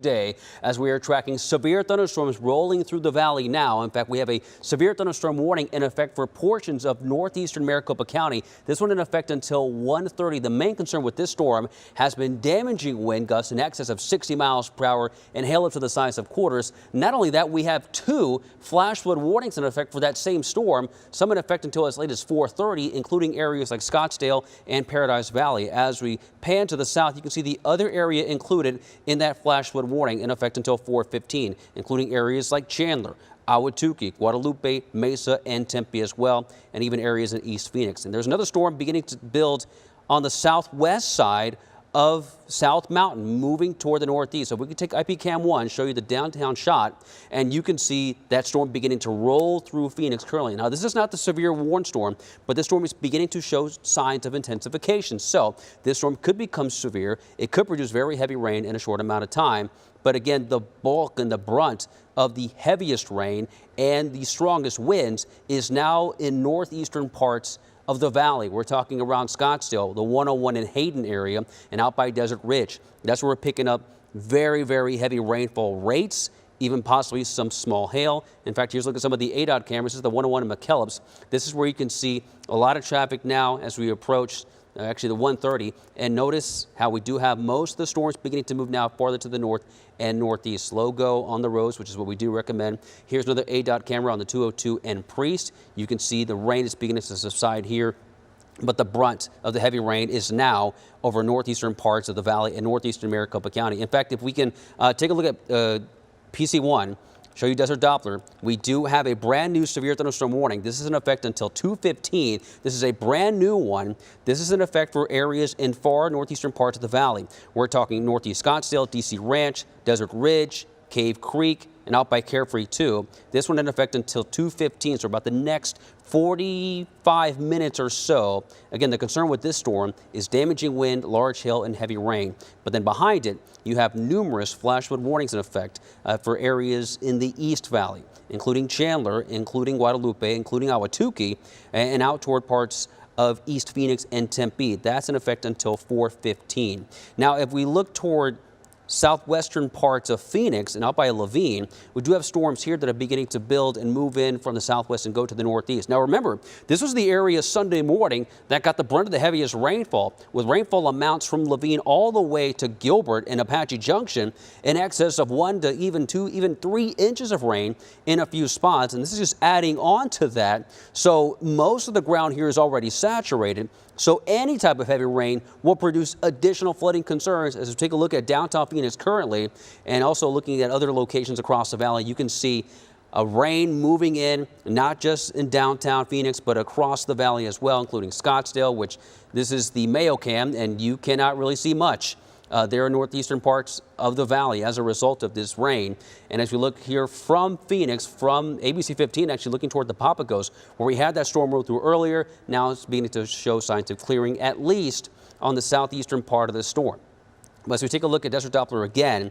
Day as we are tracking severe thunderstorms rolling through the valley now. In fact, we have a severe thunderstorm warning in effect for portions of northeastern Maricopa County. This one in effect until 1:30. The main concern with this storm has been damaging wind gusts in excess of 60 miles per hour and hail up to the size of quarters. Not only that, we have 2 flash flood warnings in effect for that same storm, some in effect until as late as 4:30, including areas like Scottsdale and Paradise Valley. As we pan to the south, you can see the other area included in that flash flood warning in effect until 4:15, including areas like Chandler, Ahwatukee, Guadalupe, Mesa, and Tempe as well, and even areas in East Phoenix. And there's another storm beginning to build on the southwest side of South Mountain, moving toward the northeast. So we can take IP-Cam 1, show you the downtown shot, and you can see that storm beginning to roll through Phoenix currently. Now, this is not the severe warn storm, but this storm is beginning to show signs of intensification. So this storm could become severe. It could produce very heavy rain in a short amount of time. But again, the bulk and the brunt of the heaviest rain and the strongest winds is now in northeastern parts of the valley. We're talking around Scottsdale, the 101 and Hayden area, and out by Desert Ridge. That's where we're picking up very, very heavy rainfall rates, even possibly some small hail. In fact, here's a look at some of the ADOT cameras. This is the 101 in McKellips. This is where you can see a lot of traffic now as we approach actually the 1:30, and notice how we do have most of the storms beginning to move now farther to the north and northeast. Slow go on the roads, which is what we do recommend. Here's another ADOT camera on the 202 and Priest. You can see the rain is beginning to subside here, but the brunt of the heavy rain is now over northeastern parts of the valley and northeastern Maricopa County. In fact, if we can take a look at PC1, show you Desert Doppler, we do have a brand new severe thunderstorm warning. This is in effect until 2:15. This is a brand new one. This is in effect for areas in far northeastern parts of the valley. We're talking northeast Scottsdale, DC Ranch, Desert Ridge, Cave Creek, and out by Carefree too. This one in effect until 2:15, so about the next 45 minutes or so. Again, the concern with this storm is damaging wind, large hail, and heavy rain. But then behind it, you have numerous flash flood warnings in effect for areas in the East Valley, including Chandler, including Guadalupe, including Ahwatukee, and out toward parts of East Phoenix and Tempe. That's in effect until 4:15. Now, if we look toward southwestern parts of Phoenix and out by Laveen, we do have storms here that are beginning to build and move in from the southwest and go to the northeast. Now remember, this was the area Sunday morning that got the brunt of the heaviest rainfall, with rainfall amounts from Laveen all the way to Gilbert and Apache Junction in excess of 1 to even 2, even 3 inches of rain in a few spots. And this is just adding on to that. So most of the ground here is already saturated. So any type of heavy rain will produce additional flooding concerns. As we take a look at downtown Phoenix currently, and also looking at other locations across the valley, you can see rain moving in, not just in downtown Phoenix, but across the valley as well, including Scottsdale, which this is the Mayo Cam, and you cannot really see much there in northeastern parts of the valley as a result of this rain. And as we look here from Phoenix, from ABC15, actually looking toward the Papagos, where we had that storm roll through earlier, now it's beginning to show signs of clearing, at least on the southeastern part of the storm. But as we take a look at Desert Doppler again,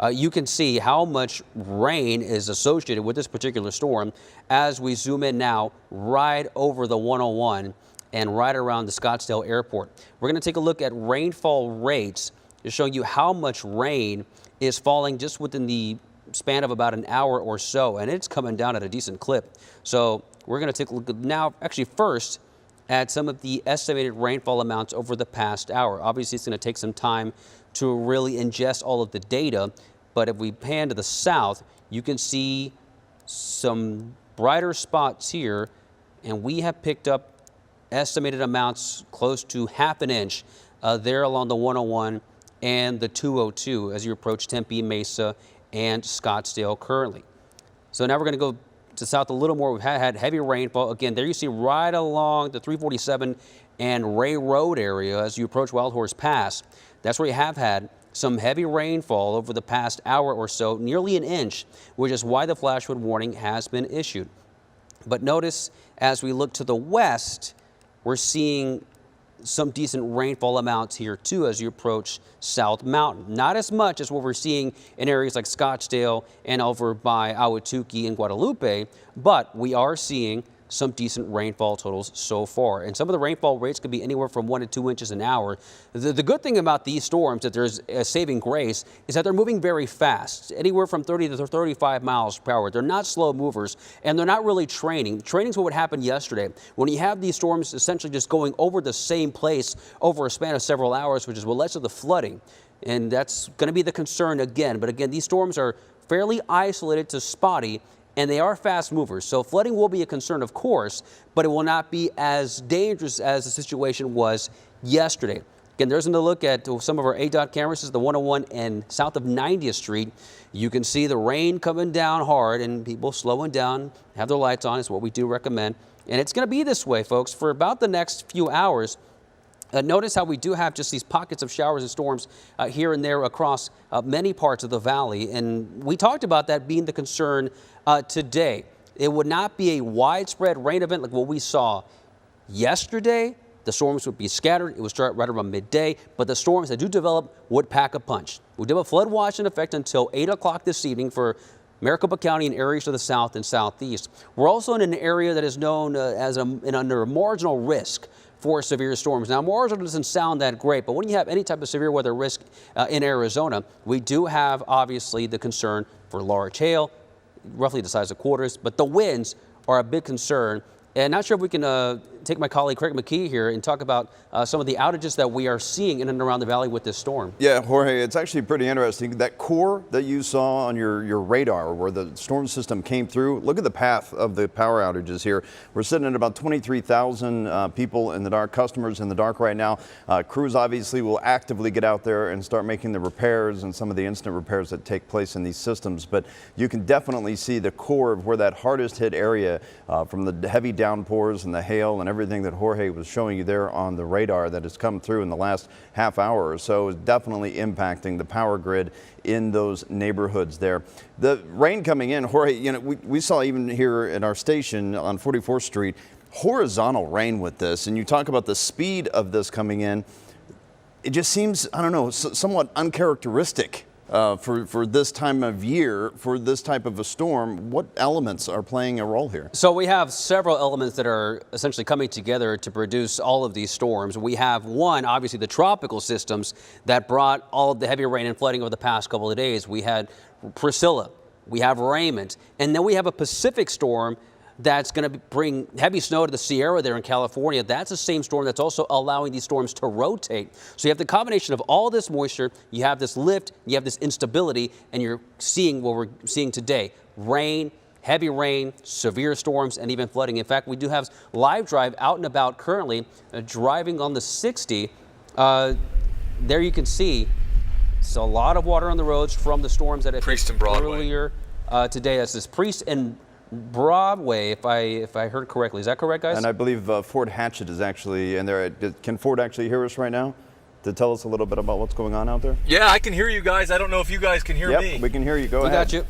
you can see how much rain is associated with this particular storm as we zoom in now right over the 101 and right around the Scottsdale Airport. We're going to take a look at rainfall rates to show you how much rain is falling just within the span of about an hour or so, and it's coming down at a decent clip. So we're going to take a look now, actually first, at some of the estimated rainfall amounts over the past hour. Obviously, it's going to take some time to really ingest all of the data, but if we pan to the south, you can see some brighter spots here, and we have picked up estimated amounts close to ½ an inch there along the 101 and the 202 as you approach Tempe, Mesa, and Scottsdale currently. So now we're going to go to south a little more. We've had heavy rainfall. Again, there you see right along the 347 and Ray Road area as you approach Wild Horse Pass. That's where you have had some heavy rainfall over the past hour or so, nearly an inch, which is why the flash flood warning has been issued. But notice as we look to the west, we're seeing some decent rainfall amounts here too as you approach South Mountain. Not as much as what we're seeing in areas like Scottsdale and over by Ahwatukee and Guadalupe, but we are seeing some decent rainfall totals so far. And some of the rainfall rates could be anywhere from 1 to 2 inches an hour. The good thing about these storms, that there's a saving grace, is that they're moving very fast, anywhere from 30 to 35 miles per hour. They're not slow movers, and they're not really training. Training is what happened yesterday. When you have these storms essentially just going over the same place over a span of several hours, which is what led to the flooding. And that's going to be the concern again. But again, these storms are fairly isolated to spotty, and they are fast movers. So flooding will be a concern, of course, but it will not be as dangerous as the situation was yesterday. Again, there's another look at some of our ADOT cameras. This is the 101 and south of 90th Street. You can see the rain coming down hard and people slowing down, have their lights on. Is what we do recommend. And it's going to be this way, folks, for about the next few hours. Notice how we do have just these pockets of showers and storms here and there across many parts of the valley. And we talked about that being the concern today. It would not be a widespread rain event like what we saw yesterday. The storms would be scattered. It would start right around midday. But the storms that do develop would pack a punch. We do have a flood watch in effect until 8 o'clock this evening for Maricopa County and areas to the south and southeast. We're also in an area that is known as under a marginal risk for severe storms. Now, marginal doesn't sound that great, but when you have any type of severe weather risk in Arizona, we do have obviously the concern for large hail, roughly the size of quarters, but the winds are a big concern. And not sure if we can take my colleague Craig McKee here and talk about some of the outages that we are seeing in and around the valley with this storm. Yeah, Jorge, it's actually pretty interesting. That core that you saw on your radar where the storm system came through, look at the path of the power outages here. We're sitting at about 23,000 people in the dark, customers in the dark right now. Crews obviously will actively get out there and start making the repairs and some of the instant repairs that take place in these systems. But you can definitely see the core of where that hardest hit area from the heavy downpours and the hail and everything that Jorge was showing you there on the radar that has come through in the last half hour or so is definitely impacting the power grid in those neighborhoods there. The rain coming in, Jorge, you know, we saw even here at our station on 44th Street, horizontal rain with this, and you talk about the speed of this coming in. It just seems, I don't know, somewhat uncharacteristic for this time of year, for this type of a storm. What elements are playing a role here? So we have several elements that are essentially coming together to produce all of these storms. We have one, obviously the tropical systems that brought all of the heavy rain and flooding over the past couple of days. We had Priscilla, we have Raymond, and then we have a Pacific storm that's going to bring heavy snow to the Sierra there in California. That's the same storm that's also allowing these storms to rotate. So you have the combination of all this moisture, you have this lift, you have this instability, and you're seeing what we're seeing today. Rain, heavy rain, severe storms, and even flooding. In fact, we do have live drive out and about currently, driving on the 60. There you can see it's a lot of water on the roads from the storms that hit earlier today. That's this Priest and Broadway, if I heard correctly. Is that correct, guys? And I believe Fort Hatchet is actually in there. Can Fort actually hear us right now to tell us a little bit about what's going on out there? Yeah, I can hear you guys. I don't know if you guys can hear me. Yep, we can hear you. Go ahead. We got you.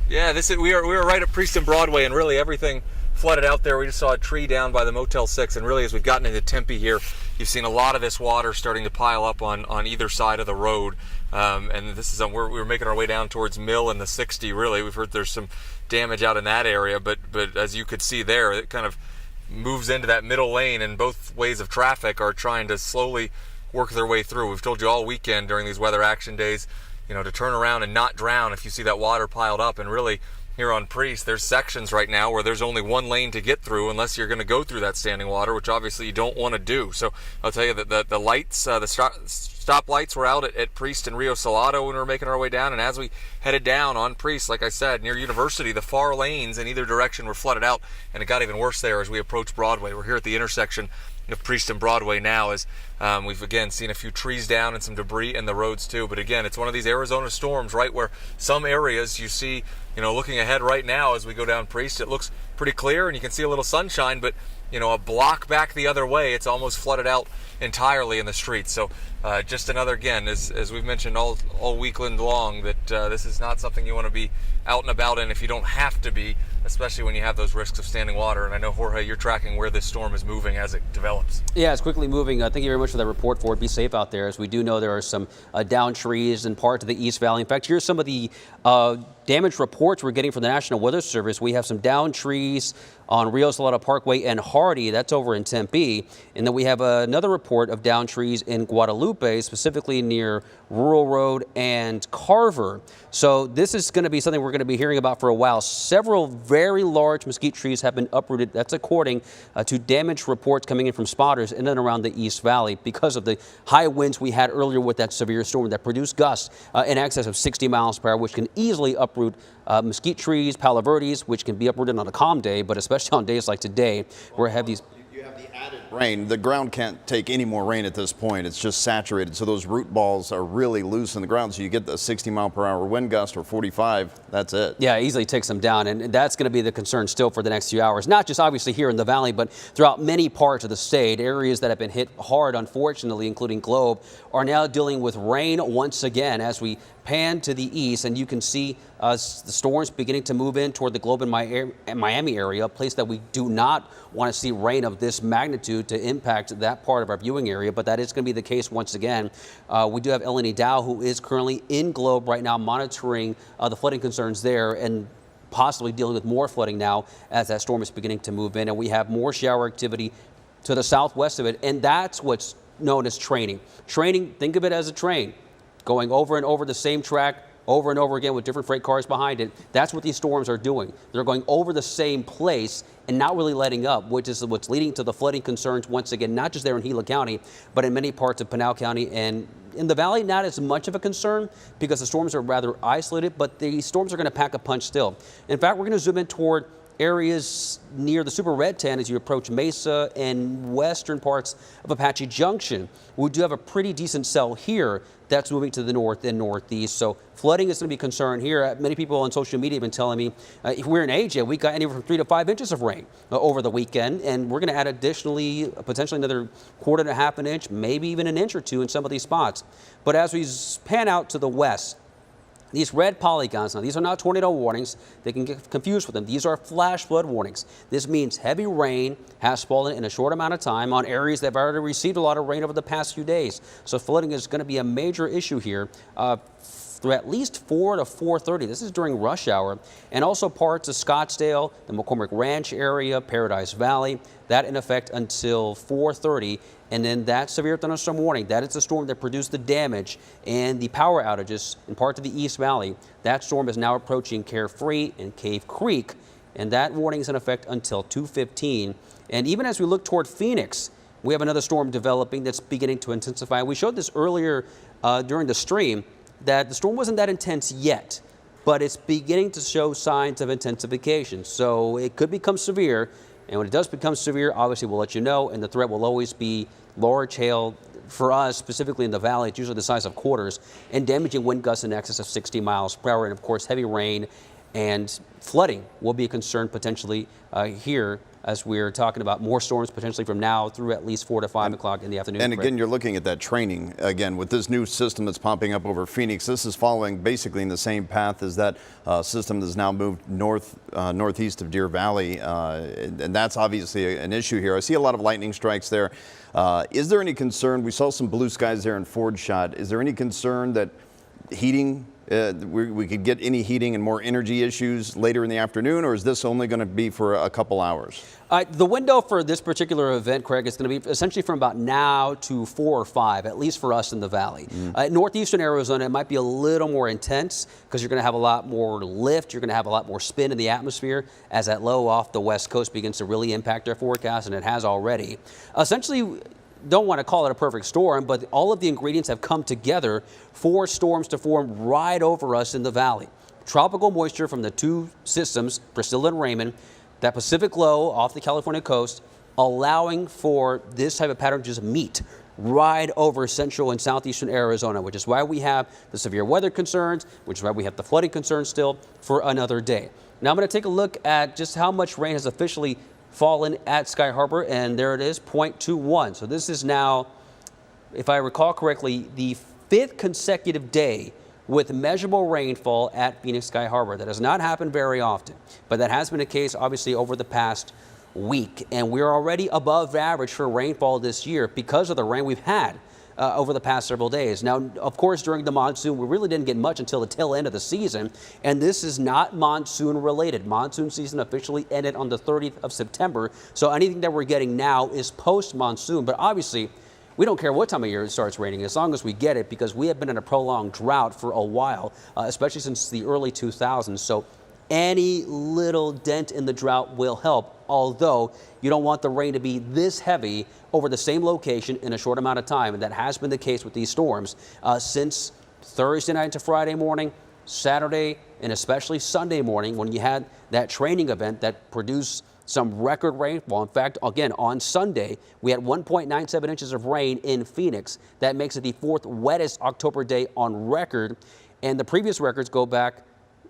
Yeah, we are right at Priest and Broadway, and really everything flooded out there. We just saw a tree down by the Motel 6, and really as we've gotten into Tempe here, you've seen a lot of this water starting to pile up on either side of the road. And this is we're making our way down towards Mill and the 60. Really, we've heard there's some damage out in that area, but as you could see there, it kind of moves into that middle lane, and both ways of traffic are trying to slowly work their way through. We've told you all weekend during these weather action days, you know, to turn around and not drown if you see that water piled up. And really, here on Priest, there's sections right now where there's only one lane to get through unless you're going to go through that standing water, which obviously you don't want to do. So I'll tell you that the lights, the stop lights were out at Priest and Rio Salado when we were making our way down. And as we headed down on Priest, like I said, near University, the far lanes in either direction were flooded out. And it got even worse there as we approached Broadway. We're here at the intersection of Priest and Broadway now, as we've again seen a few trees down and some debris in the roads too. But again, it's one of these Arizona storms, right, where some areas you see, you know, looking ahead right now as we go down Priest, it looks pretty clear and you can see a little sunshine, but you know, a block back the other way, it's almost flooded out entirely in the streets. So just another, again, as we've mentioned all weekend long, that this is not something you want to be out and about in if you don't have to be, especially when you have those risks of standing water. And I know, Jorge, you're tracking where this storm is moving as it develops. Yeah, it's quickly moving. Thank you very much for that report, Ford. Be safe out there, as we do know there are some downed trees in parts of the East Valley. In fact, here's some of the damage reports we're getting from the National Weather Service. We have some downed trees on Rio Salado Parkway and Hardy, that's over in Tempe. And then we have another report of downed trees in Guadalupe, specifically near Rural Road and Carver. So this is going to be something we're going to be hearing about for a while. Several very large mesquite trees have been uprooted. That's according to damage reports coming in from spotters in and around the East Valley because of the high winds we had earlier with that severe storm that produced gusts in excess of 60 miles per hour, which can easily uproot mesquite trees, palo verdes, which can be uprooted on a calm day, but especially on days like today, where I have these. You have the added rain. The ground can't take any more rain at this point. It's just saturated. So those root balls are really loose in the ground. So you get the 60-mile-per-hour wind gust or 45. That's it. Yeah, it easily takes them down. And that's going to be the concern still for the next few hours. Not just obviously here in the valley, but throughout many parts of the state. Areas that have been hit hard, unfortunately, including Globe, are now dealing with rain once again as we pan to the east, and you can see the storms beginning to move in toward the Globe and Miami area, a place that we do not want to see rain of this magnitude to impact that part of our viewing area, but that is going to be the case once again. We do have Eleni Dow, who is currently in Globe right now, monitoring the flooding concerns there and possibly dealing with more flooding now as that storm is beginning to move in, and we have more shower activity to the southwest of it, and that's what's known as training. Training, think of it as a train, going over and over the same track over and over again with different freight cars behind it. That's what these storms are doing. They're going over the same place and not really letting up, which is what's leading to the flooding concerns once again, not just there in Gila County, but in many parts of Pinal County. And in the valley, not as much of a concern because the storms are rather isolated, but the storms are going to pack a punch still. In fact, we're going to zoom in toward areas near the Super Red Tent as you approach Mesa and western parts of Apache Junction. We do have a pretty decent cell here that's moving to the north and northeast. So flooding is going to be a concern here. Many people on social media have been telling me if we're in AJ, we got anywhere from 3 to 5 inches of rain over the weekend, and we're going to add additionally potentially another 1.25 an inch, maybe even an inch or two in some of these spots. But as we pan out to the west, these red polygons, now these are not tornado warnings. They can get confused with them. These are flash flood warnings. This means heavy rain has fallen in a short amount of time on areas that have already received a lot of rain over the past few days. So flooding is going to be a major issue here through at least 4 to 4:30. This is during rush hour. And also parts of Scottsdale, the McCormick Ranch area, Paradise Valley, that in effect until 4:30. And then that severe thunderstorm warning, that is the storm that produced the damage and the power outages in parts of the East Valley. That storm is now approaching Carefree and Cave Creek, and that warning is in effect until 2:15. And even as we look toward Phoenix, we have another storm developing that's beginning to intensify. We showed this earlier during the stream that the storm wasn't that intense yet, but it's beginning to show signs of intensification. So it could become severe. And when it does become severe, obviously we'll let you know, and the threat will always be large hail. For us, specifically in the valley, it's usually the size of quarters, and damaging wind gusts in excess of 60 miles per hour. And of course, heavy rain and flooding will be a concern potentially here as we're talking about more storms potentially from now through at least 4 to 5 o'clock in the afternoon. And again, you're looking at that training again with this new system that's popping up over Phoenix. This is following basically in the same path as that system that's now moved northeast of Deer Valley, and that's obviously an issue here. I see a lot of lightning strikes there. Is there any concern? We saw some blue skies there in Ford Shot. Is there any concern that heating? We could get any heating and more energy issues later in the afternoon, or is this only going to be for a couple hours? The window for this particular event, Craig, is going to be essentially from about now to 4 or 5, at least for us in the valley. Northeastern Arizona, it might be a little more intense because you're going to have a lot more lift. You're going to have a lot more spin in the atmosphere as that low off the west coast begins to really impact our forecast, and it has already. Essentially, don't want to call it a perfect storm, but all of the ingredients have come together for storms to form right over us in the valley. Tropical moisture from the two systems, Priscilla and Raymond, that Pacific low off the California coast, allowing for this type of pattern to just meet right over central and southeastern Arizona, which is why we have the severe weather concerns, which is why we have the flooding concerns still for another day. Now I'm going to take a look at just how much rain has officially fallen at Sky Harbor, and there it is, 0.21. So this is now if I recall correctly, the 5th consecutive day with measurable rainfall at Phoenix Sky Harbor. That does not happen very often, but that has been the case obviously over the past week. And we're already above average for rainfall this year because of the rain we've had over the past several days. Now, of course, during the monsoon, we really didn't get much until the tail end of the season, and this is not monsoon related. Monsoon season officially ended on the 30th of September, so anything that we're getting now is post-monsoon. But obviously, we don't care what time of year it starts raining as long as we get it, because we have been in a prolonged drought for a while, especially since the early 2000s. So any little dent in the drought will help, although you don't want the rain to be this heavy over the same location in a short amount of time. And that has been the case with these storms since Thursday night to Friday morning, Saturday, and especially Sunday morning, when you had that training event that produced some record rainfall. In fact, again, on Sunday, we had 1.97 inches of rain in Phoenix. That makes it the 4th wettest October day on record. And the previous records go back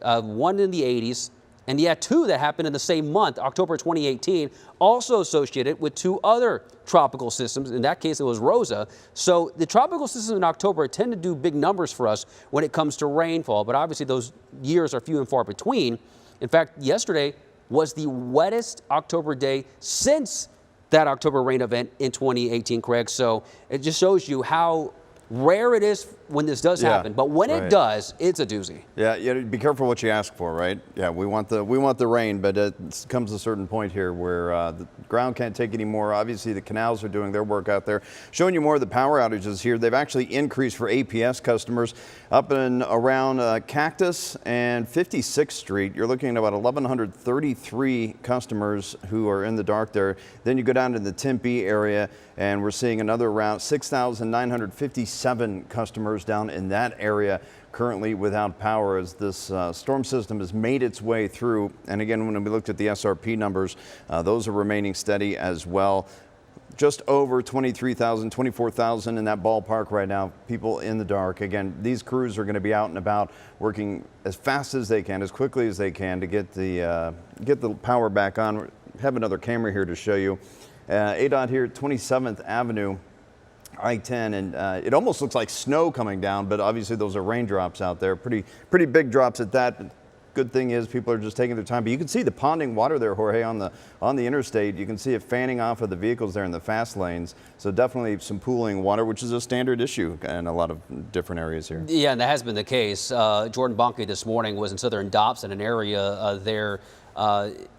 one in the 80s, and you had 2 that happened in the same month, October 2018, also associated with 2 other tropical systems. In that case, it was Rosa. So the tropical systems in October tend to do big numbers for us when it comes to rainfall, but obviously those years are few and far between. In fact, yesterday was the wettest October day since that October rain event in 2018, Craig. So it just shows you how rare it is when this does happen, but when it does, it's a doozy. Yeah, be careful what you ask for, right? Yeah, we want the rain, but it comes to a certain point here where the ground can't take any more. Obviously, the canals are doing their work out there. Showing you more of the power outages here. They've actually increased for APS customers up and around Cactus and 56th Street. You're looking at about 1,133 customers who are in the dark there. Then you go down to the Tempe area, and we're seeing another around 6,957 customers down in that area currently without power as this storm system has made its way through. And again, when we looked at the SRP numbers, those are remaining steady as well. Just over 23,000, 24,000 in that ballpark right now, people in the dark. Again, these crews are going to be out and about working as fast as they can, as quickly as they can to get the power back on. We have another camera here to show you. ADOT here at 27th Avenue. I-10, and it almost looks like snow coming down, but obviously those are raindrops out there. Pretty big drops at that. But good thing is people are just taking their time. But you can see the ponding water there, Jorge, on the interstate. You can see it fanning off of the vehicles there in the fast lanes. So definitely some pooling water, which is a standard issue in a lot of different areas here. Yeah, and that has been the case. Jordan Bonke this morning was in southern Dobson, an area there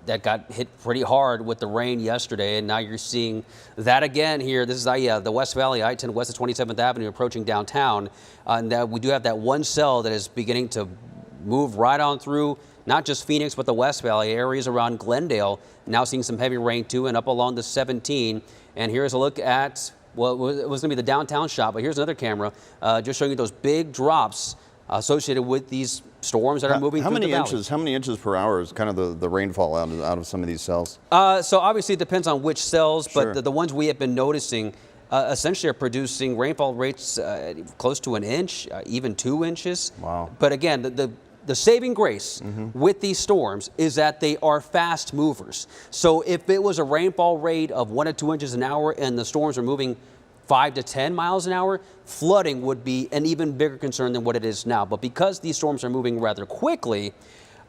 that got hit pretty hard with the rain yesterday, and now you're seeing that again here. This is the West Valley, I-10 west of 27th Avenue approaching downtown, and we do have that one cell that is beginning to move right on through not just Phoenix, but the West Valley areas around Glendale. Now seeing some heavy rain too, and up along the 17. And here's a look at, well, it was going to be the downtown shot, but here's another camera just showing you those big drops associated with these storms that are moving through the valley. How many inches per hour is kind of the rainfall out of some of these cells? So obviously it depends on which cells, Sure. but the ones we have been noticing essentially are producing rainfall rates close to an inch, even 2 inches. Wow. But again, the saving grace with these storms is that they are fast movers. So if it was a rainfall rate of 1 to 2 inches an hour and the storms are moving 5 to 10 miles an hour, flooding would be an even bigger concern than what it is now. But because these storms are moving rather quickly,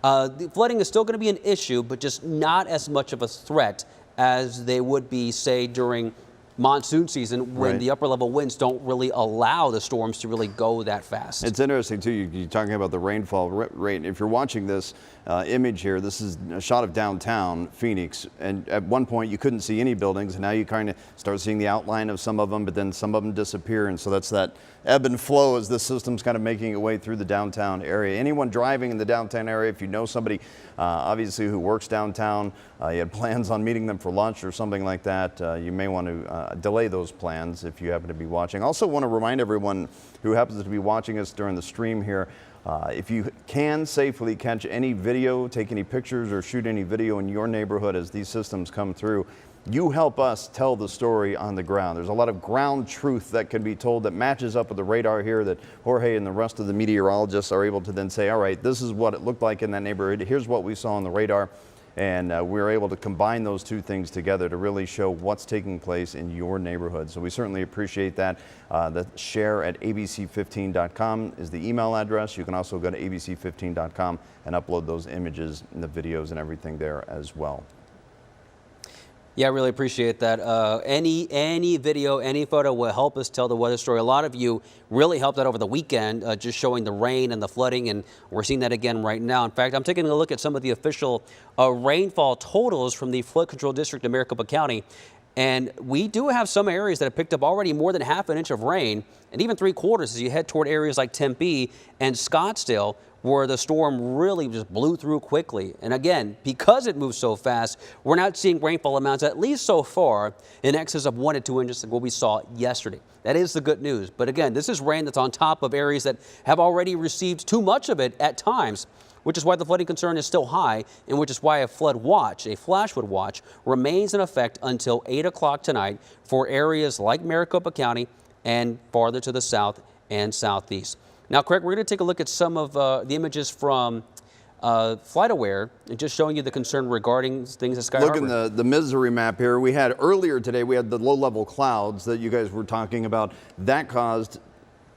the flooding is still going to be an issue, but just not as much of a threat as they would be, say, during monsoon season when the upper level winds don't really allow the storms to really go that fast. It's interesting too, you're talking about the rainfall rate. If you're watching this image here, this is a shot of downtown Phoenix, and at one point you couldn't see any buildings, and now you kind of start seeing the outline of some of them, but then some of them disappear, and so that's that ebb and flow as this system's kind of making its way through the downtown area. Anyone driving in the downtown area, if you know somebody obviously who works downtown, you had plans on meeting them for lunch or something like that, you may want to delay those plans if you happen to be watching. Also want to remind everyone who happens to be watching us during the stream here, if you can safely catch any video, take any pictures or shoot any video in your neighborhood as these systems come through, you help us tell the story on the ground. There's a lot of ground truth that can be told that matches up with the radar here that Jorge and the rest of the meteorologists are able to then say, all right, this is what it looked like in that neighborhood. Here's what we saw on the radar. And we're able to combine those two things together to really show what's taking place in your neighborhood. So we certainly appreciate that. The share at ABC15.com is the email address. You can also go to ABC15.com and upload those images and the videos and everything there as well. Yeah, I really appreciate that. Any video, any photo will help us tell the weather story. A lot of you really helped out over the weekend, just showing the rain and the flooding, and we're seeing that again right now. In fact, I'm taking a look at some of the official rainfall totals from the Flood Control District of Maricopa County. And we do have some areas that have picked up already more than half an inch of rain, and even 3/4 as you head toward areas like Tempe and Scottsdale, where the storm really just blew through quickly. And again, because it moves so fast, we're not seeing rainfall amounts, at least so far, in excess of 1 to 2 inches of what we saw yesterday. That is the good news. But again, this is rain that's on top of areas that have already received too much of it at times, which is why the flooding concern is still high, and which is why a flood watch, a flash flood watch, remains in effect until 8 o'clock tonight for areas like Maricopa County and farther to the south and southeast. Now, Craig, we're going to take a look at some of the images from FlightAware, and just showing you the concern regarding things at Sky Harbor. Look at the misery map here. We had earlier today, we had the low-level clouds that you guys were talking about. That caused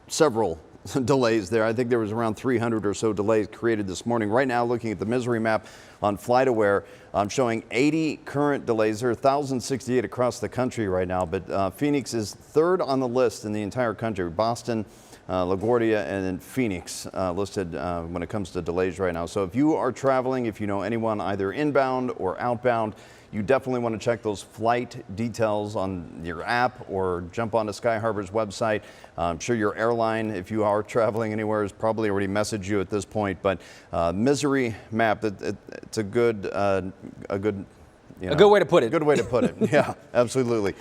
several delays there. I think there was around 300 or so delays created this morning. Right now, looking at the misery map on FlightAware, I'm showing 80 current delays. There are 1,068 across the country right now, but Phoenix is third on the list in the entire country. Boston, LaGuardia, and then Phoenix listed when it comes to delays right now. So if you are traveling, if you know anyone either inbound or outbound, you definitely want to check those flight details on your app or jump onto Sky Harbor's website. I'm sure your airline, if you are traveling anywhere, has probably already messaged you at this point. But misery map, it's a good way to put it. Good way to put it. Yeah, absolutely.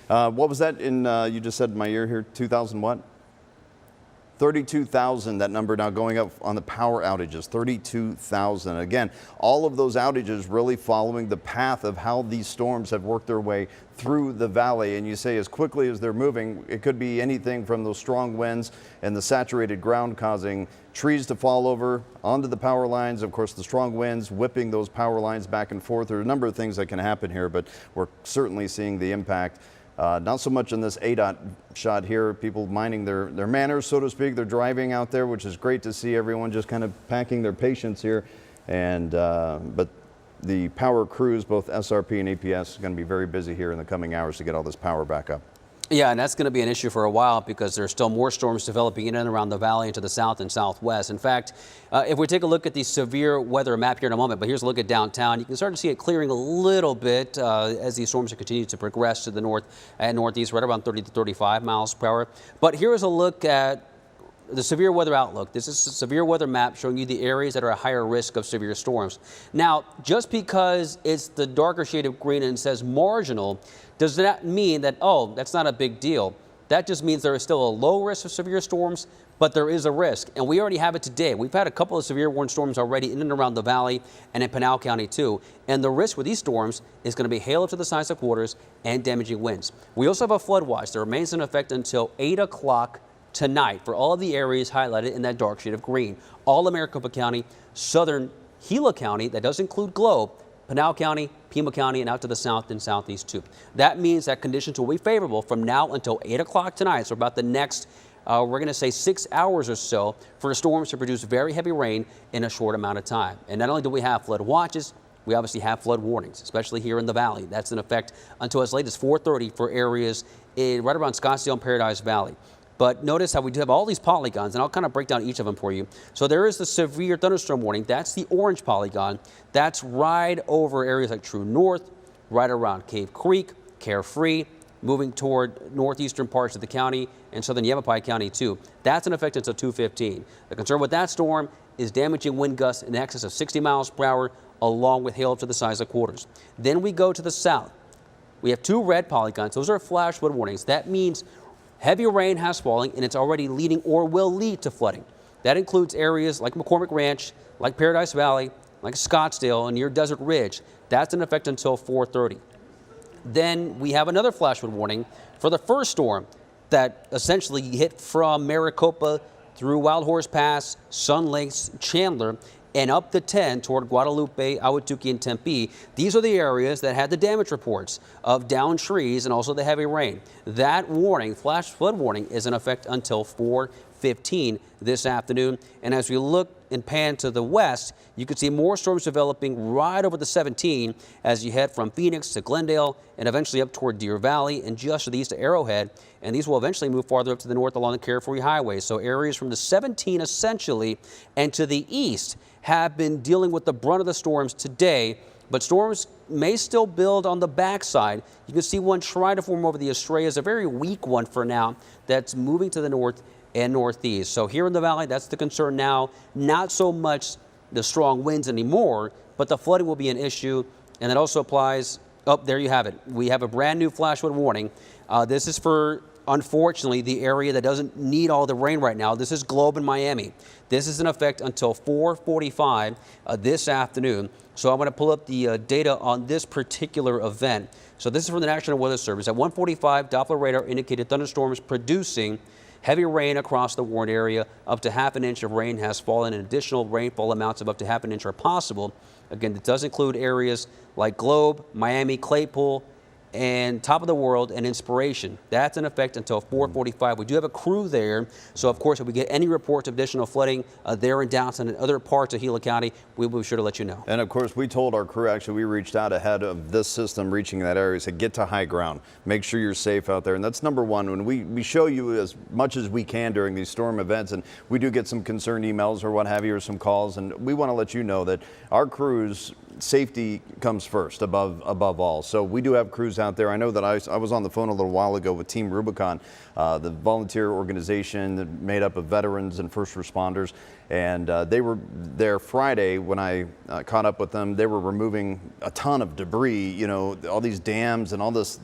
What was that in? You just said in my ear here. 2,000 what? 32,000, that number now going up on the power outages, 32,000. Again, all of those outages really following the path of how these storms have worked their way through the valley. And you say as quickly as they're moving, it could be anything from those strong winds and the saturated ground causing trees to fall over onto the power lines. Of course, the strong winds whipping those power lines back and forth. There are a number of things that can happen here, but we're certainly seeing the impact. Not so much in this ADOT shot here, people minding their manners, so to speak. They're driving out there, which is great to see everyone just kind of packing their patience here. And but the power crews, both SRP and APS, are going to be very busy here in the coming hours to get all this power back up. Yeah, and that's going to be an issue for a while because there's still more storms developing in and around the valley and to the south and southwest. In fact, if we take a look at the severe weather map here in a moment, but here's a look at downtown, you can start to see it clearing a little bit as these storms continue to progress to the north and northeast, right around 30 to 35 miles per hour. But here's a look at the severe weather outlook. This is a severe weather map showing you the areas that are at higher risk of severe storms. Now, just because it's the darker shade of green and says marginal, does that mean that, oh, that's not a big deal? That just means there is still a low risk of severe storms, but there is a risk. And we already have it today. We've had a couple of severe warning storms already in and around the valley and in Pinal County too. And the risk with these storms is going to be hail up to the size of quarters and damaging winds. We also have a flood watch that remains in effect until 8 o'clock tonight for all of the areas highlighted in that dark shade of green. All of Maricopa County, southern Gila County, that does include Globe, Pinal County, Pima County, and out to the south and southeast too. That means that conditions will be favorable from now until 8 o'clock tonight, so about the next, we're going to say 6 hours or so, for storms to produce very heavy rain in a short amount of time. And not only do we have flood watches, we obviously have flood warnings, especially here in the valley. That's in effect until as late as 4:30 for areas right around Scottsdale and Paradise Valley. But notice how we do have all these polygons, and I'll kind of break down each of them for you. So there is the severe thunderstorm warning. That's the orange polygon. That's right over areas like True North, right around Cave Creek, Carefree, moving toward northeastern parts of the county and southern Yavapai County too. That's in effect until 2:15. The concern with that storm is damaging wind gusts in excess of 60 miles per hour, along with hail up to the size of quarters. Then we go to the south. We have two red polygons. Those are flash flood warnings. That means heavy rain has fallen, and it's already leading or will lead to flooding. That includes areas like McCormick Ranch, like Paradise Valley, like Scottsdale, and near Desert Ridge. That's in effect until 4:30. Then we have another flash flood warning for the first storm that essentially hit from Maricopa through Wild Horse Pass, Sun Lakes, Chandler, and up the 10 toward Guadalupe, Ahwatukee, and Tempe. These are the areas that had the damage reports of downed trees and also the heavy rain. That warning, flash flood warning, is in effect until 4:15 this afternoon. And as we look and pan to the west, you can see more storms developing right over the 17 as you head from Phoenix to Glendale and eventually up toward Deer Valley and just to the east to Arrowhead. And these will eventually move farther up to the north along the Carefree Highway. So areas from the 17 essentially and to the east have been dealing with the brunt of the storms today. But storms may still build on the backside. You can see one try to form over the Estrellas, a very weak one for now that's moving to the north and northeast. So here in the valley, that's the concern now. Not so much the strong winds anymore, but the flooding will be an issue. And that also applies, oh, there you have it. We have a brand new flash flood warning. This is for, unfortunately, the area that doesn't need all the rain right now. This is Globe in Miami. This is in effect until 4:45 this afternoon. So I'm going to pull up the data on this particular event. So this is from the National Weather Service. At 1:45, Doppler radar indicated thunderstorms producing heavy rain across the warned area. Up to half an inch of rain has fallen, and additional rainfall amounts of up to half an inch are possible. Again, it does include areas like Globe, Miami, Claypool, and Top of the World and Inspiration. That's in effect until 4:45. We do have a crew there, so of course if we get any reports of additional flooding there in downtown and other parts of Gila County, we will be sure to let you know. And of course we told our crew, actually we reached out ahead of this system reaching that area, said get to high ground, make sure you're safe out there, and that's number one. When we show you as much as we can during these storm events, and we do get some concerned emails or what have you, or some calls, and we want to let you know that our crews safety comes first above all. So we do have crews out there. I know that I was on the phone a little while ago with Team Rubicon, the volunteer organization that made up of veterans and first responders, and they were there Friday when I caught up with them. They were removing a ton of debris, you know, all these dams and all this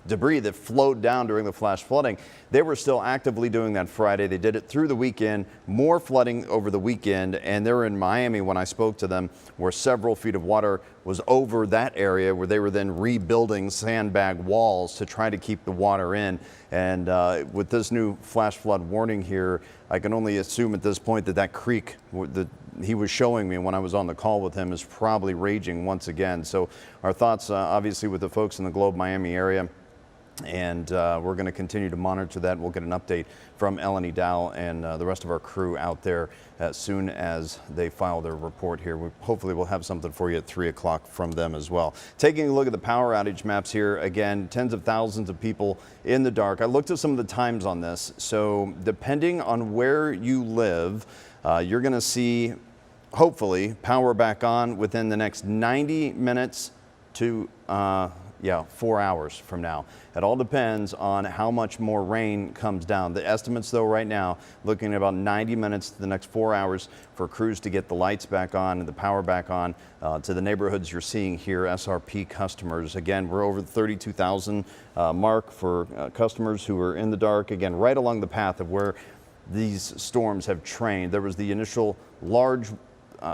debris that flowed down during the flash flooding. They were still actively doing that Friday. They did it through the weekend, more flooding over the weekend, and they were in Miami when I spoke to them, where several feet of water was over that area, where they were then rebuilding sandbag walls to try to keep the water in. And with this new flash flood warning here, I can only assume at this point that that creek that he was showing me when I was on the call with him is probably raging once again. So our thoughts obviously with the folks in the Globe Miami area. And we're going to continue to monitor that. We'll get an update from Eleni Dow and the rest of our crew out there as soon as they file their report here. Hopefully we'll have something for you at 3 o'clock from them as well. Taking a look at the power outage maps here, again, tens of thousands of people in the dark. I looked at some of the times on this. So depending on where you live, you're going to see, hopefully, power back on within the next 90 minutes to 4 hours from now. It all depends on how much more rain comes down. The estimates though right now, looking at about 90 minutes to the next 4 hours for crews to get the lights back on and the power back on to the neighborhoods you're seeing here, SRP customers. Again, we're over the 32,000 mark for customers who are in the dark. Again, right along the path of where these storms have trained. There was the initial large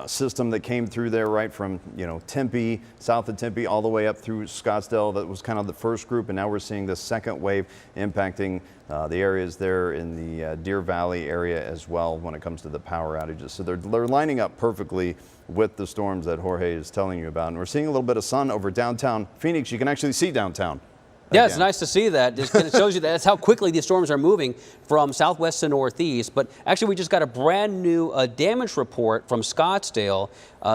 system that came through there right from, you know, Tempe, south of Tempe, all the way up through Scottsdale. That was kind of the first group, and now we're seeing the second wave impacting the areas there in the Deer Valley area as well when it comes to the power outages. So they're lining up perfectly with the storms that Jorge is telling you about. And we're seeing a little bit of sun over downtown Phoenix. You can actually see downtown. Yeah, it's nice to see that. It shows you that's how quickly these storms are moving from southwest to northeast. But actually, we just got a brand new damage report from Scottsdale.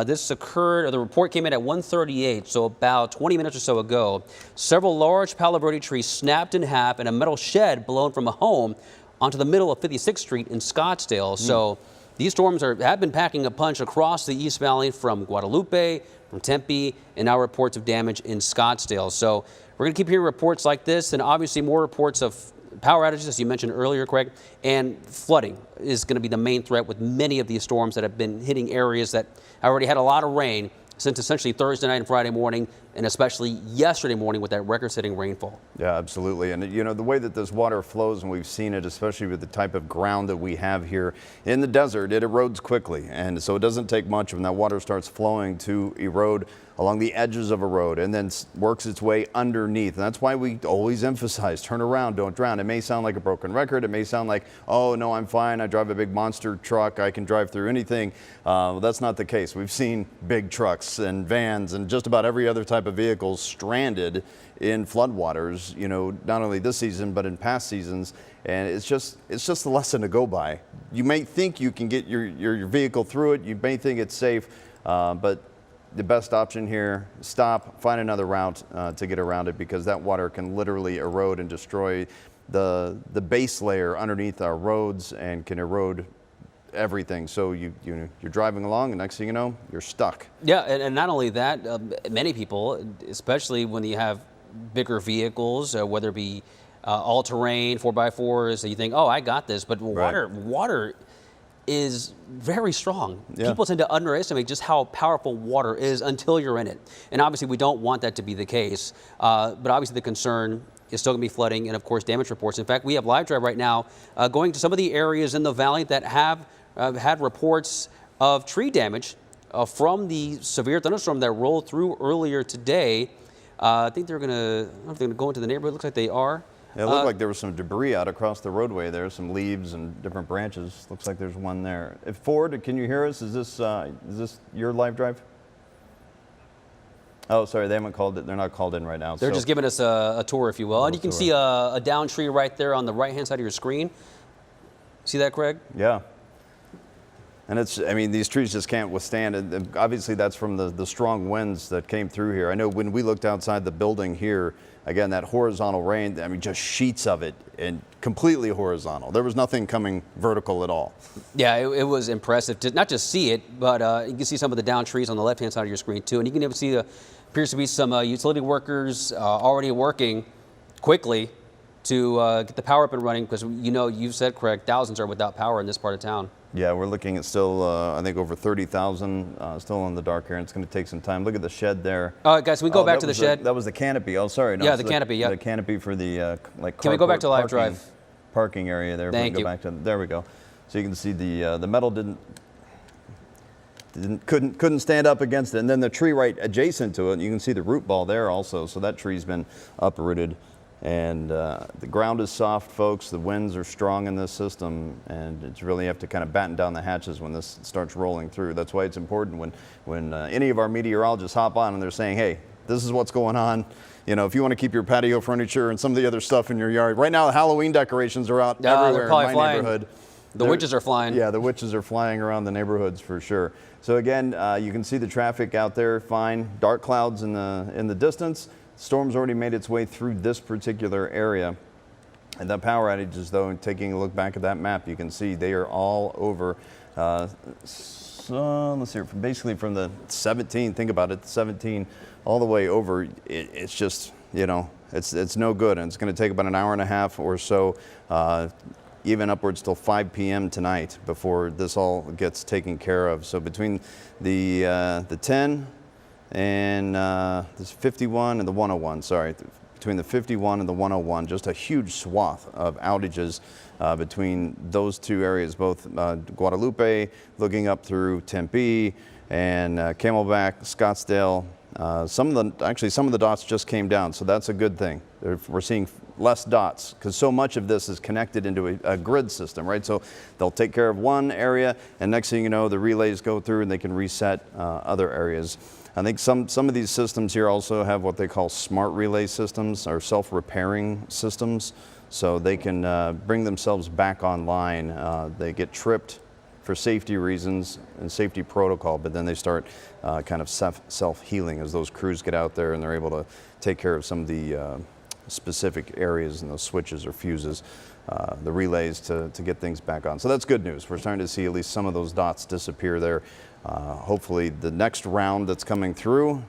This occurred, or the report came in at 1:38, so about 20 minutes or so ago. Several large Palo Verde trees snapped in half and a metal shed blown from a home onto the middle of 56th Street in Scottsdale. So these storms have been packing a punch across the East Valley from Guadalupe, from Tempe, and now reports of damage in Scottsdale. So we're going to keep hearing reports like this, and obviously more reports of power outages, as you mentioned earlier, Craig, and flooding is going to be the main threat with many of these storms that have been hitting areas that already had a lot of rain since essentially Thursday night and Friday morning, and especially yesterday morning with that record-setting rainfall. Yeah, absolutely. And you know, the way that this water flows, and we've seen it, especially with the type of ground that we have here in the desert, it erodes quickly. And so it doesn't take much when that water starts flowing to erode along the edges of a road and then works its way underneath. And that's why we always emphasize turn around, don't drown. It may sound like a broken record. It may sound like, oh no, I'm fine. I drive a big monster truck. I can drive through anything. Well, that's not the case. We've seen big trucks and vans and just about every other type of vehicle stranded in floodwaters, you know, not only this season, but in past seasons. And it's just a lesson to go by. You may think you can get your vehicle through it. You may think it's safe, but the best option here, stop, find another route to get around it, because that water can literally erode and destroy the base layer underneath our roads and can erode everything. So you're driving along and next thing you know, you're stuck. Yeah, and not only that, many people, especially when you have bigger vehicles, whether it be all-terrain, 4x4s, you think, oh, I got this, but water is very strong. Yeah. People tend to underestimate just how powerful water is until you're in it. And obviously we don't want that to be the case. But obviously the concern is still gonna be flooding and of course damage reports. In fact, we have live drive right now going to some of the areas in the valley that have had reports of tree damage from the severe thunderstorm that rolled through earlier today. I think they're gonna, I don't know if they're gonna go into the neighborhood. Looks like they are. Yeah, it looked like there was some debris out across the roadway there, some leaves and different branches. Looks like there's one there. Ford, can you hear us? Is this your live drive? Oh, sorry, they haven't called it. They're not called in right now. They're just giving us a tour, if you will. And you can see a down tree right there on the right-hand side of your screen. See that, Craig? Yeah. And I mean, these trees just can't withstand it. And obviously, that's from the strong winds that came through here. I know when we looked outside the building here, again, that horizontal rain, I mean, just sheets of it and completely horizontal. There was nothing coming vertical at all. Yeah, it was impressive to not just see it, but you can see some of the down trees on the left-hand side of your screen, too. And you can even see appears to be some utility workers already working quickly to get the power up and running, because you know, you've said, Craig, thousands are without power in this part of town. Yeah, we're looking at still, I think, over 30,000 still in the dark here, and it's going to take some time. Look at the shed there. All right, guys, can we go back to the shed? That was the canopy. Oh, sorry. No, yeah, the canopy, yeah. The canopy for the, like, can we go back to live drive? Parking area there. Thank you. Go back to, there we go. So you can see the metal couldn't stand up against it. And then the tree right adjacent to it, you can see the root ball there also. So that tree's been uprooted. And the ground is soft, folks. The winds are strong in this system, and it's really have to kind of batten down the hatches when this starts rolling through. That's why it's important when any of our meteorologists hop on and they're saying, hey, this is what's going on. You know, if you want to keep your patio furniture and some of the other stuff in your yard. Right now, the Halloween decorations are out everywhere in my neighborhood. The witches are flying. Yeah, the witches are flying around the neighborhoods for sure. So again, you can see the traffic out there fine. Dark clouds in the distance. Storm's already made its way through this particular area. And the power outages, though, taking a look back at that map, you can see they are all over. So let's see, basically from the 17, think about it, the 17 all the way over. It's just, you know, it's no good. And it's going to take about an hour and a half or so, even upwards till 5 p.m. tonight before this all gets taken care of. So between the 10 and this 51 and the 101, sorry, between the 51 and the 101, just a huge swath of outages between those two areas, both Guadalupe, looking up through Tempe, and Camelback, Scottsdale. Some of the dots just came down, so that's a good thing. We're seeing less dots because so much of this is connected into a grid system, right? So they'll take care of one area, and next thing you know, the relays go through and they can reset other areas. I think some of these systems here also have what they call smart relay systems or self-repairing systems, so they can bring themselves back online. They get tripped for safety reasons and safety protocol, but then they start kind of self-healing as those crews get out there and they're able to take care of some of the specific areas and those switches or fuses, the relays to get things back on. So that's good news. We're starting to see at least some of those dots disappear there. Hopefully the next round that's coming through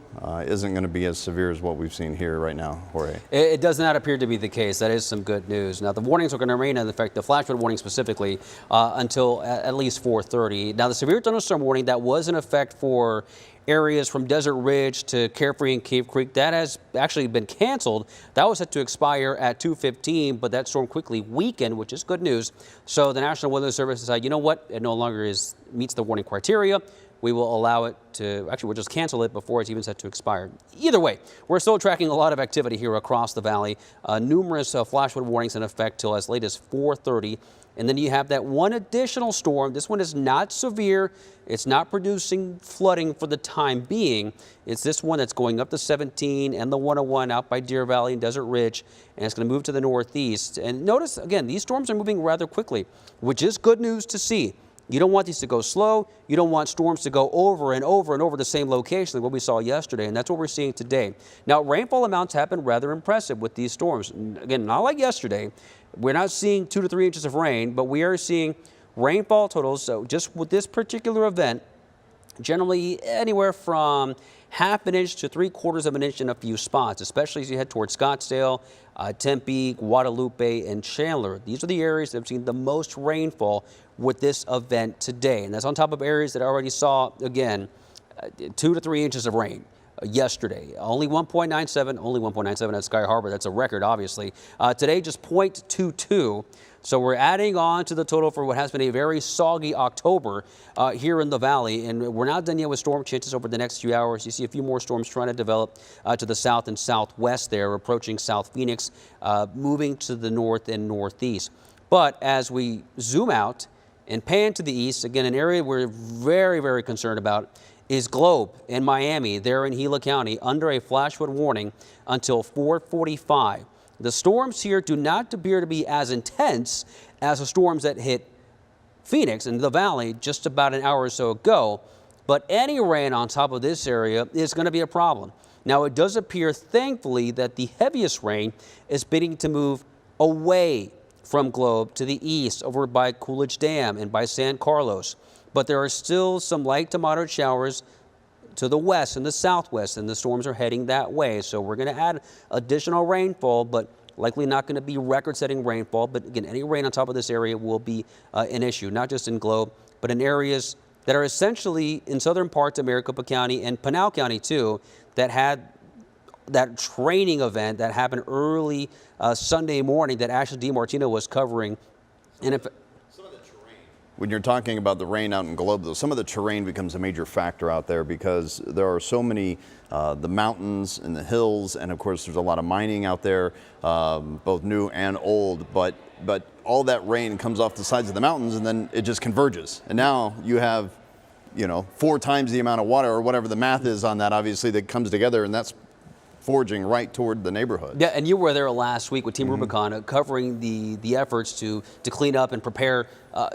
isn't going to be as severe as what we've seen here right now, Jorge. It does not appear to be the case. That is some good news. Now, the warnings are going to remain in effect, the flash flood warning specifically, until at least 4:30. Now, the severe thunderstorm warning that was in effect for areas from Desert Ridge to Carefree and Cave Creek, that has actually been canceled. That was set to expire at 2:15, but that storm quickly weakened, which is good news. So the National Weather Service decided, you know what, it no longer meets the warning criteria. we will allow it to, actually, we'll just cancel it before it's even set to expire. Either way, we're still tracking a lot of activity here across the valley. Numerous flash flood warnings in effect till as late as 4:30. And then you have that one additional storm. This one is not severe. It's not producing flooding for the time being. It's this one that's going up the 17 and the 101 out by Deer Valley and Desert Ridge, and it's going to move to the northeast. And notice, again, these storms are moving rather quickly, which is good news to see. You don't want these to go slow. You don't want storms to go over and over and over the same location like what we saw yesterday, and that's what we're seeing today. Now, rainfall amounts have been rather impressive with these storms. Again, not like yesterday. We're not seeing 2 to 3 inches of rain, but we are seeing rainfall totals. So just with this particular event, generally anywhere from half an inch to 3/4 of an inch in a few spots, especially as you head towards Scottsdale, Tempe, Guadalupe, and Chandler. These are the areas that have seen the most rainfall with this event today. And that's on top of areas that already saw, again, 2 to 3 inches of rain yesterday. Only 1.97 at Sky Harbor. That's a record, obviously. Today, just 0.22. So we're adding on to the total for what has been a very soggy October here in the valley. And we're not done yet with storm chances over the next few hours. You see a few more storms trying to develop to the south and southwest there, approaching South Phoenix, moving to the north and northeast. But as we zoom out and pan to the east, again, an area we're very, very concerned about is Globe in Miami, there in Gila County, under a flash flood warning until 4:45. The storms here do not appear to be as intense as the storms that hit Phoenix and the valley just about an hour or so ago, but any rain on top of this area is going to be a problem. Now, it does appear, thankfully, that the heaviest rain is beginning to move away from Globe to the east over by Coolidge Dam and by San Carlos. But there are still some light to moderate showers to the west and the southwest, and the storms are heading that way. So we're going to add additional rainfall, but likely not going to be record-setting rainfall. But again, any rain on top of this area will be an issue, not just in Globe, but in areas that are essentially in southern parts of Maricopa County and Pinal County, too, that had that training event that happened early Sunday morning that Ashley DiMartino was covering. And if when you're talking about the rain out in Globe, though, some of the terrain becomes a major factor out there because there are so many, the mountains and the hills, and of course there's a lot of mining out there, both new and old, but all that rain comes off the sides of the mountains and then it just converges. And now you have, 4 times the amount of water or whatever the math is on that, obviously, that comes together, and that's forging right toward the neighborhood. Yeah, and you were there last week with Team Rubicon covering the efforts to clean up and prepare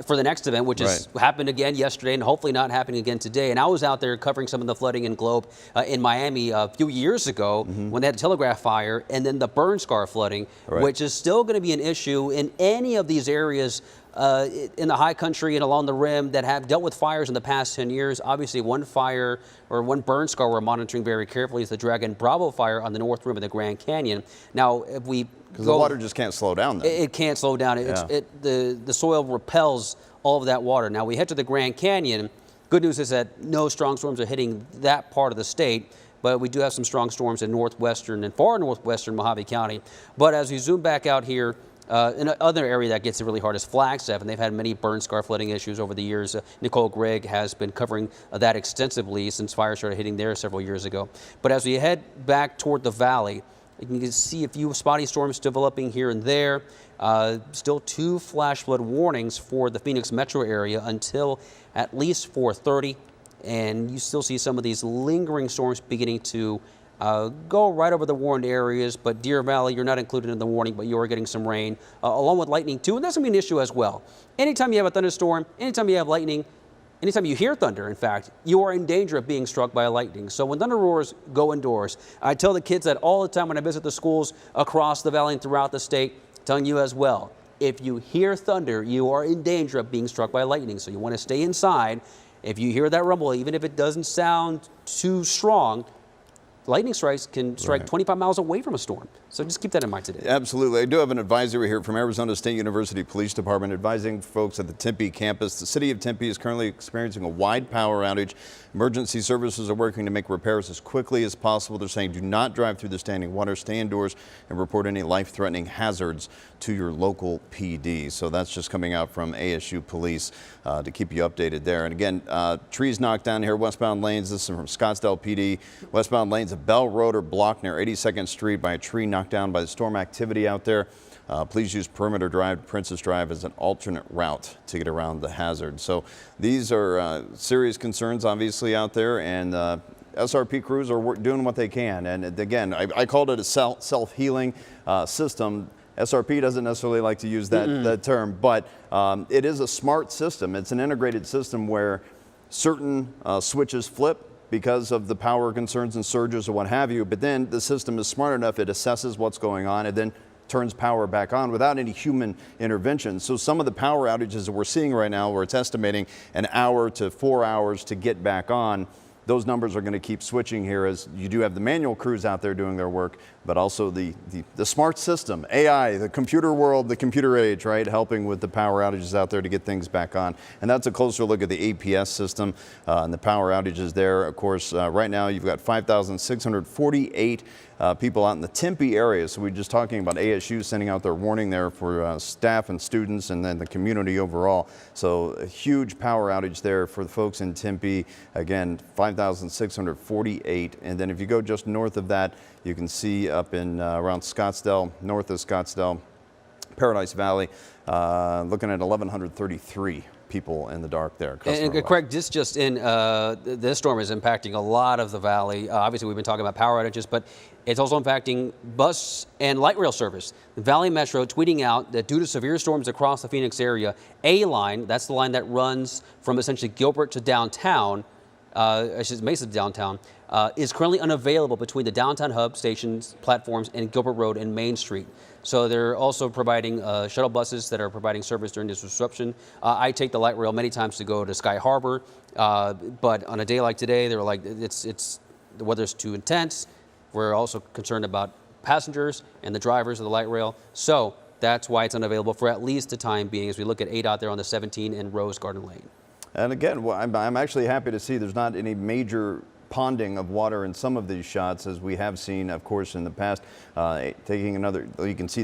for the next event, which has happened again yesterday and hopefully not happening again today. And I was out there covering some of the flooding in Globe in Miami a few years ago when they had the telegraph fire and then the burn scar flooding, which is still going to be an issue in any of these areas in the high country and along the rim that have dealt with fires in the past 10 years. Obviously, one fire or one burn scar we're monitoring very carefully is the Dragon Bravo fire on the north rim of the Grand Canyon. Now, if we because the water just can't slow down then. It can't slow down. The soil repels all of that water. Now, we head to the Grand Canyon. Good news is that no strong storms are hitting that part of the state, but we do have some strong storms in northwestern and far northwestern Mojave County. But as we zoom back out here, another area that gets it really hard is Flagstaff, and they've had many burn scar flooding issues over the years. Nicole Gregg has been covering that extensively since fire started hitting there several years ago. But as we head back toward the valley, you can see a few spotty storms developing here and there. Still 2 flash flood warnings for the Phoenix metro area until at least 4:30. And you still see some of these lingering storms beginning to go right over the warned areas, but Deer Valley, you're not included in the warning, but you are getting some rain, along with lightning too, and that's going to be an issue as well. Anytime you have a thunderstorm, anytime you have lightning, anytime you hear thunder, in fact, you are in danger of being struck by lightning. So when thunder roars, go indoors. I tell the kids that all the time when I visit the schools across the valley and throughout the state, telling you as well, if you hear thunder, you are in danger of being struck by lightning. So you want to stay inside. If you hear that rumble, even if it doesn't sound too strong, lightning strikes can strike 25 miles away from a storm. So just keep that in mind today. Absolutely. I do have an advisory here from Arizona State University Police Department advising folks at the Tempe campus. The city of Tempe is currently experiencing a wide power outage. Emergency services are working to make repairs as quickly as possible. They're saying do not drive through the standing water, stay indoors, and report any life-threatening hazards to your local PD. So that's just coming out from ASU Police to keep you updated there. And again, trees knocked down here, westbound lanes. This is from Scottsdale PD. Westbound lanes of Bell Road are blocked near 82nd Street by a tree knocked down by the storm activity out there. Please use Perimeter Drive, Princess Drive as an alternate route to get around the hazard. So these are serious concerns, obviously, out there, and SRP crews are doing what they can. And again, I called it a self-healing system. SRP doesn't necessarily like to use that term, but it is a smart system. It's an integrated system where certain switches flip because of the power concerns and surges or what have you, but then the system is smart enough, it assesses what's going on and then turns power back on without any human intervention. So some of the power outages that we're seeing right now, where it's estimating an hour to 4 hours to get back on, those numbers are going to keep switching here as you do have the manual crews out there doing their work, but also the smart system, AI, the computer world, the computer age, right, helping with the power outages out there to get things back on. And that's a closer look at the APS system and the power outages there. Of course, right now you've got 5,648 people out in the Tempe area. So we're just talking about ASU sending out their warning there for staff and students and then the community overall. So a huge power outage there for the folks in Tempe. Again, 5,648. And then if you go just north of that, you can see up in around Scottsdale, north of Scottsdale, Paradise Valley, looking at 1,133 people in the dark there. And Craig, this storm is impacting a lot of the valley. Obviously, we've been talking about power outages, but it's also impacting bus and light rail service. The Valley Metro tweeting out that due to severe storms across the Phoenix area, A line, that's the line that runs from essentially Gilbert to downtown, Mesa to downtown, is currently unavailable between the downtown hub stations, platforms, and Gilbert Road and Main Street. So they're also providing shuttle buses that are providing service during this disruption. I take the light rail many times to go to Sky Harbor, but on a day like today, they were like, the weather's too intense. We're also concerned about passengers and the drivers of the light rail. So that's why it's unavailable for at least the time being as we look at ADOT there on the 17 and Rose Garden Lane. And again, I'm actually happy to see there's not any major ponding of water in some of these shots, as we have seen, of course, in the past. Taking another, you can see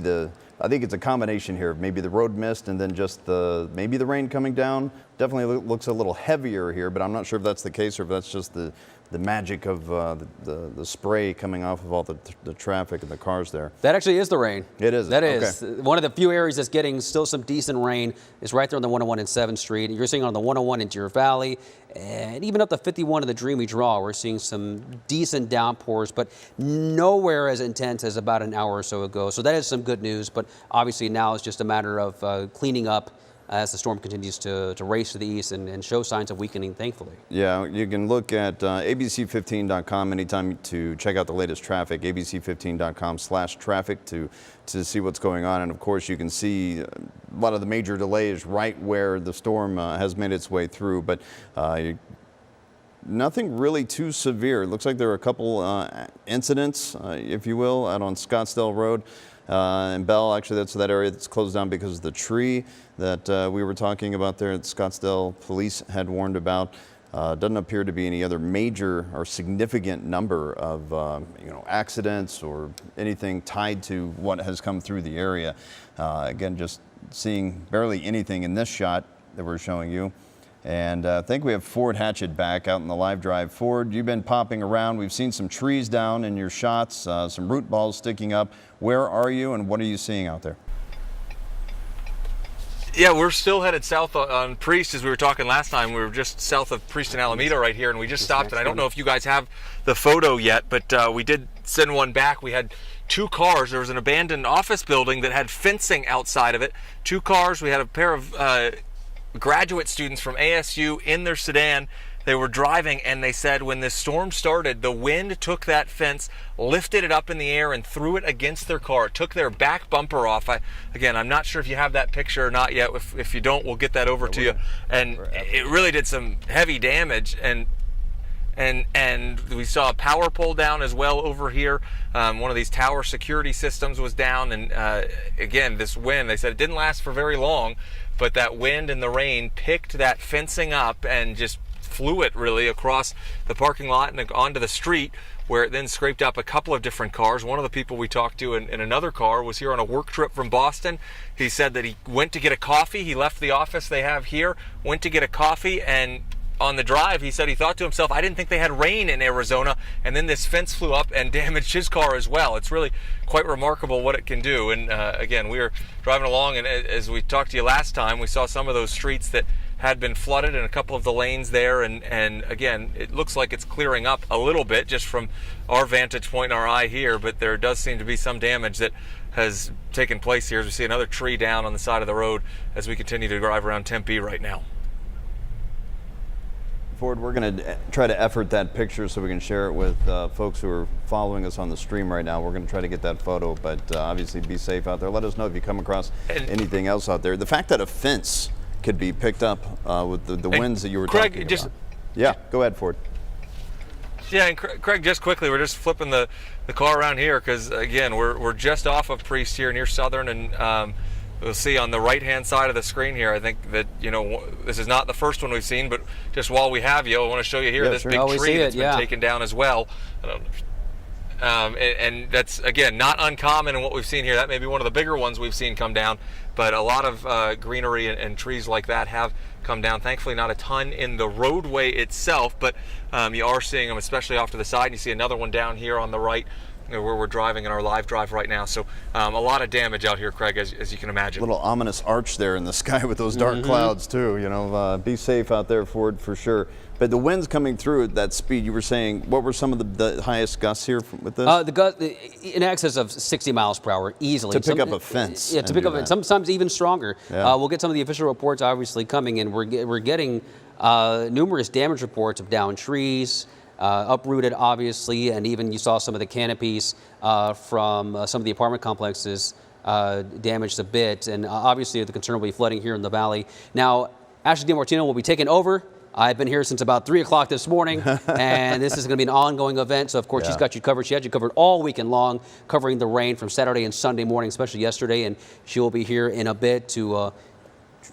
I think it's a combination here of maybe the road mist and then just maybe the rain coming down. Definitely looks a little heavier here, but I'm not sure if that's the case or if that's just the magic of the spray coming off of all the traffic and the cars there. That actually is the rain. It is. That is. Okay. One of the few areas that's getting still some decent rain is right there on the 101 and 7th Street. You're seeing on the 101 in Deer Valley, and even up the 51 of the Dreamy Draw, we're seeing some decent downpours, but nowhere as intense as about an hour or so ago. So that is some good news, but obviously now it's just a matter of cleaning up as the storm continues to race to the east and show signs of weakening, thankfully. Yeah, you can look at ABC15.com anytime to check out the latest traffic, ABC15.com/traffic to see what's going on. And of course, you can see a lot of the major delays right where the storm has made its way through, but nothing really too severe. It looks like there are a couple incidents, if you will, out on Scottsdale Road. And Bell, actually, that's that area that's closed down because of the tree that we were talking about there at Scottsdale Police had warned about. Doesn't appear to be any other major or significant number of accidents or anything tied to what has come through the area. Again, just seeing barely anything in this shot that we're showing you. And I think we have Ford Hatchett back out in the live drive. Ford, you've been popping around. We've seen some trees down in your shots, some root balls sticking up. Where are you and what are you seeing out there? Yeah, we're still headed south on Priest, as we were talking last time. We were just south of Priest and Alameda right here, and we just stopped. And I don't know if you guys have the photo yet, but we did send one back. We had two cars. There was an abandoned office building that had fencing outside of it. Two cars. We had a pair of graduate students from ASU in their sedan. They were driving, and they said when this storm started, the wind took that fence, lifted it up in the air, and threw it against their car. It took their back bumper off. Again, I'm not sure if you have that picture or not yet. If you don't, we'll get that over to you. And it really did some heavy damage. And and we saw a power pole down as well over here. One of these tower security systems was down, and again, this wind, they said it didn't last for very long, but that wind and the rain picked that fencing up and just flew it really across the parking lot and onto the street, where it then scraped up a couple of different cars. One of the people we talked to in another car was here on a work trip from Boston. He said that he went to get a coffee. He left the office they have here, went to get a coffee, and on the drive, he said he thought to himself, I didn't think they had rain in Arizona, and then this fence flew up and damaged his car as well. It's really quite remarkable what it can do. And again, we were driving along, and as we talked to you last time, we saw some of those streets that had been flooded in a couple of the lanes there, and again, it looks like it's clearing up a little bit just from our vantage point in our eye here, but there does seem to be some damage that has taken place here as we see another tree down on the side of the road as we continue to drive around Tempe right now. Ford, we're going to try to effort that picture so we can share it with folks who are following us on the stream right now. We're going to try to get that photo, but obviously be safe out there. Let us know if you come across anything else out there. The fact that a fence could be picked up with the winds that you were talking about. Yeah, go ahead, Ford. Yeah, and Craig, just quickly, we're just flipping the car around here because, again, we're just off of Priest here near Southern, and we'll see on the right-hand side of the screen here, I think that, you know, this is not the first one we've seen, but just while we have you, I want to show you here this big tree that's been taken down as well. And that's, again, not uncommon in what we've seen here. That may be one of the bigger ones we've seen come down, but a lot of greenery and trees like that have come down. Thankfully, not a ton in the roadway itself, but you are seeing them, especially off to the side. And you see another one down here on the right, where we're driving in our live drive right now. So a lot of damage out here, Craig, as you can imagine. A little ominous arch there in the sky with those dark clouds too. You know, be safe out there, Ford, for sure. But the winds coming through at that speed, you were saying, what were some of the highest gusts here with this? The gust in excess of 60 miles per hour easily. To pick up a fence. Yeah, to pick up, sometimes even stronger. Yeah. We'll get some of the official reports obviously coming in. We're getting numerous damage reports of downed trees, uprooted obviously, and even you saw some of the canopies from some of the apartment complexes damaged a bit. And obviously the concern will be flooding here in the valley. Now, Ashley DiMartino will be taking over. I've been here since about 3 o'clock this morning, and this is going to be an ongoing event. So, of course, she's got you covered. She had you covered all weekend long, covering the rain from Saturday and Sunday morning, especially yesterday. And she will be here in a bit to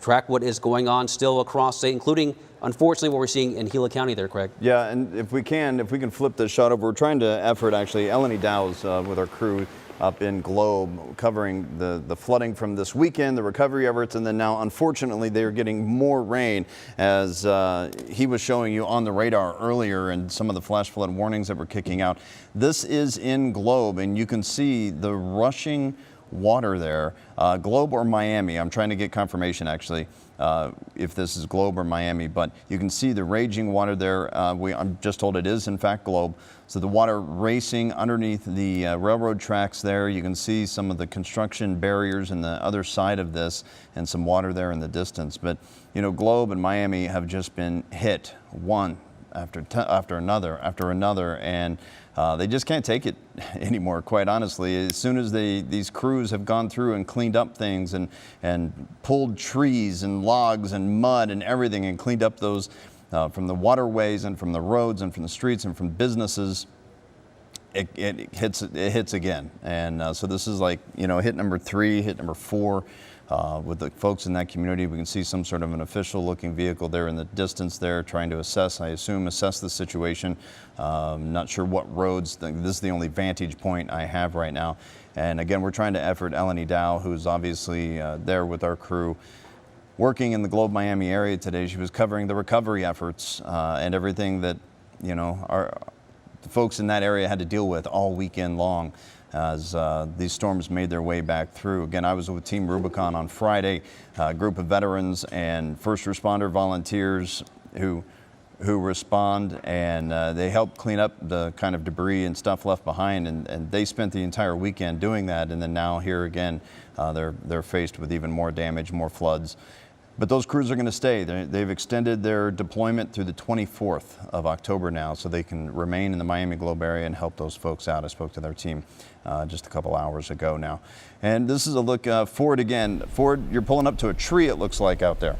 track what is going on still across state, including, unfortunately, what we're seeing in Gila County there, Craig. Yeah, and if we can flip this shot over, we're trying to effort, actually, Eleni Dow's with our crew up in Globe, covering the flooding from this weekend, the recovery efforts, and then now, unfortunately, they are getting more rain, as he was showing you on the radar earlier, and some of the flash flood warnings that were kicking out. This is in Globe, and you can see the rushing water there. Globe or Miami, I'm trying to get confirmation, actually, if this is Globe or Miami, but you can see the raging water there. I'm just told it is, in fact, Globe. So the water racing underneath the railroad tracks there. You can see some of the construction barriers in the other side of this and some water there in the distance. But, you know, Globe and Miami have just been hit one after another, and they just can't take it anymore, quite honestly. As soon as these crews have gone through and cleaned up things and pulled trees and logs and mud and everything and cleaned up those from the waterways and from the roads and from the streets and from businesses, it hits again. And so this is like, you know, hit number 3, hit number 4. With the folks in that community, we can see some sort of an official looking vehicle there in the distance there trying to assess the situation. Not sure what roads. This is the only vantage point I have right now. And again, we're trying to effort Eleni Dow, who's obviously there with our crew, working in the Globe Miami area today. She was covering the recovery efforts and everything that, you know, the folks in that area had to deal with all weekend long as these storms made their way back through. Again, I was with Team Rubicon on Friday, a group of veterans and first responder volunteers who respond, and they help clean up the kind of debris and stuff left behind, and they spent the entire weekend doing that. And then now here again, they're faced with even more damage, more floods. But those crews are going to stay. They've extended their deployment through the 24th of October now, so they can remain in the Miami Globe area and help those folks out. I spoke to their team just a couple hours ago now. And this is a look, Ford again. Ford, you're pulling up to a tree, it looks like, out there.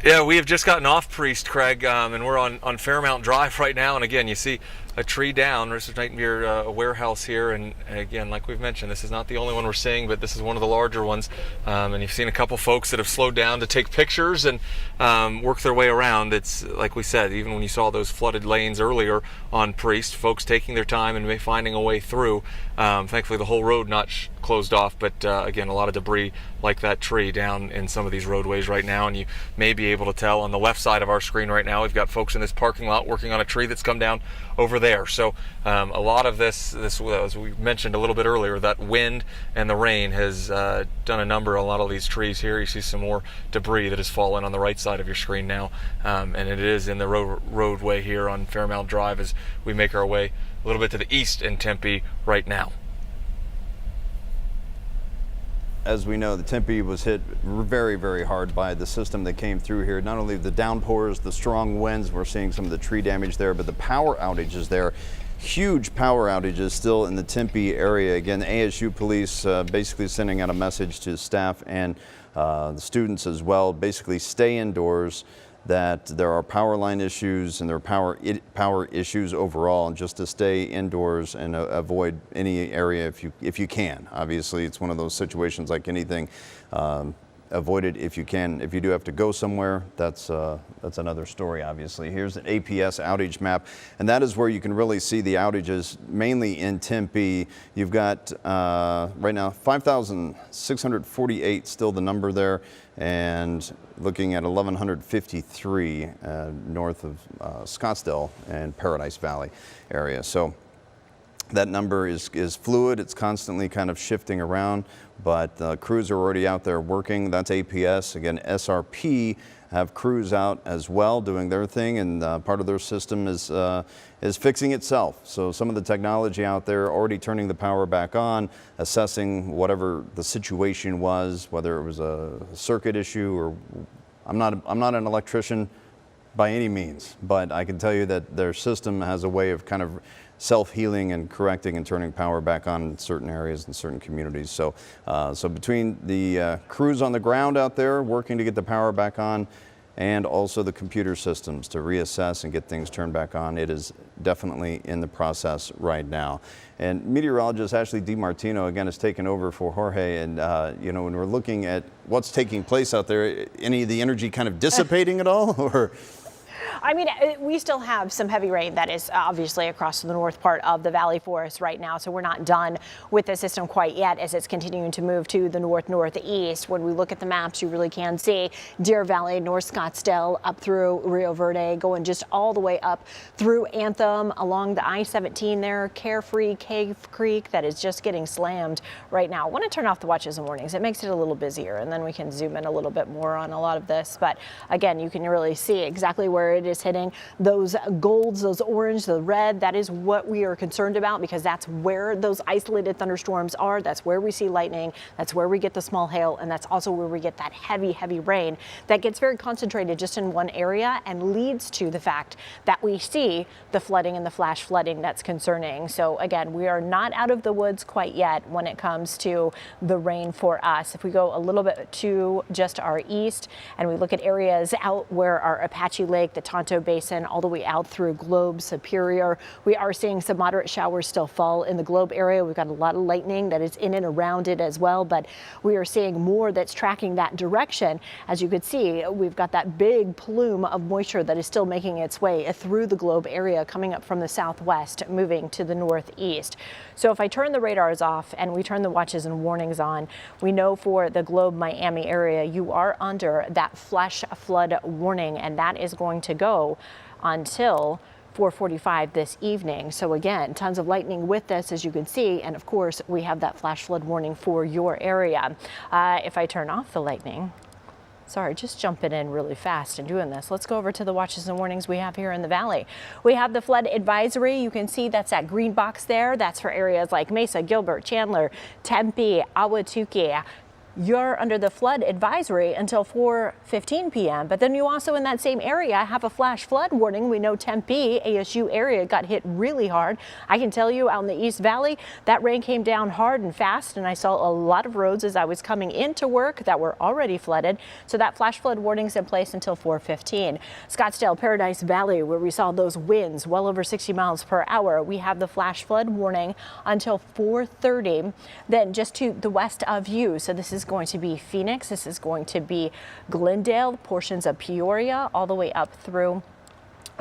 Yeah, we have just gotten off Priest, Craig, and we're on Fairmount Drive right now. And again, you see a tree down. This is near a warehouse here. And again, like we've mentioned, this is not the only one we're seeing, but this is one of the larger ones. And you've seen a couple folks that have slowed down to take pictures and work their way around. It's like we said, even when you saw those flooded lanes earlier on Priest, folks taking their time and finding a way through. Thankfully, the whole road not closed off, but again, a lot of debris like that tree down in some of these roadways right now. And you may be able to tell on the left side of our screen right now, we've got folks in this parking lot working on a tree that's come down over there. So a lot of this, as we mentioned a little bit earlier, that wind and the rain has done a number on a lot of these trees here. You see some more debris that has fallen on the right side of your screen now, and it is in the roadway here on Fairmount Drive as we make our way a little bit to the east in Tempe right now. As we know, the Tempe was hit very, very hard by the system that came through here. Not only the downpours, the strong winds, we're seeing some of the tree damage there, but the power outages there. Huge power outages still in the Tempe area. Again, ASU police basically sending out a message to staff and the students as well. Basically stay indoors, that there are power line issues and there are power issues overall, and just to stay indoors and avoid any area if you can. Obviously, it's one of those situations like anything. Avoid it if you can. If you do have to go somewhere, that's another story, obviously. Here's an APS outage map, and that is where you can really see the outages, mainly in Tempe. You've got, right now, 5,648 still the number there, and looking at 1,153 north of Scottsdale and Paradise Valley area. So that number is fluid. It's constantly kind of shifting around, but crews are already out there working. That's APS. Again, SRP have crews out as well doing their thing, and part of their system is fixing itself. So some of the technology out there already turning the power back on, assessing whatever the situation was, whether it was a circuit issue or I'm not an electrician by any means, but I can tell you that their system has a way of kind of self-healing and correcting and turning power back on in certain areas and certain communities. So, so between the crews on the ground out there working to get the power back on, and also the computer systems to reassess and get things turned back on, it is definitely in the process right now. And meteorologist Ashley DiMartino again has taken over for Jorge, and you know, when we're looking at what's taking place out there, any of the energy kind of dissipating at all, or? I mean, we still have some heavy rain that is obviously across the north part of the valley for us right now. So we're not done with the system quite yet as it's continuing to move to the northeast. When we look at the maps, you really can see Deer Valley, North Scottsdale, up through Rio Verde, going just all the way up through Anthem, along the I-17 there, Carefree, Cave Creek, that is just getting slammed right now. I want to turn off the watches and warnings. It makes it a little busier, and then we can zoom in a little bit more on a lot of this. But again, you can really see exactly where it is hitting. Those golds, those orange, the red, that is what we are concerned about, because that's where those isolated thunderstorms are. That's where we see lightning. That's where we get the small hail, and that's also where we get that heavy rain that gets very concentrated just in one area and leads to the fact that we see the flooding and the flash flooding that's concerning. So again, we are not out of the woods quite yet when it comes to the rain for us. If we go a little bit to just our east and we look at areas out where our Apache Lake, the Tonto Basin, all the way out through Globe, Superior, we are seeing some moderate showers still fall in the Globe area. We've got a lot of lightning that is in and around it as well, but we are seeing more that's tracking that direction. As you could see, we've got that big plume of moisture that is still making its way through the Globe area, coming up from the southwest, moving to the northeast. So if I turn the radars off and we turn the watches and warnings on, we know for the Globe Miami area, you are under that flash flood warning, and that is going to go until 4:45 this evening. So again, tons of lightning with this, as you can see, and of course we have that flash flood warning for your area. If I turn off the lightning, sorry, just jumping in really fast and doing this. Let's go over to the watches and warnings we have here in the valley. We have the flood advisory. You can see that's that green box there. That's for areas like Mesa, Gilbert, Chandler, Tempe, Ahwatukee, you're under the flood advisory until 4:15 p.m. But then you also in that same area have a flash flood warning. We know Tempe, ASU area got hit really hard. I can tell you out in the East Valley, that rain came down hard and fast, and I saw a lot of roads as I was coming into work that were already flooded. So that flash flood warning is in place until 4:15. Scottsdale, Paradise Valley, where we saw those winds well over 60 miles per hour, we have the flash flood warning until 4:30. Then just to the west of you, so this is going to be Phoenix, this is going to be Glendale, portions of Peoria, all the way up through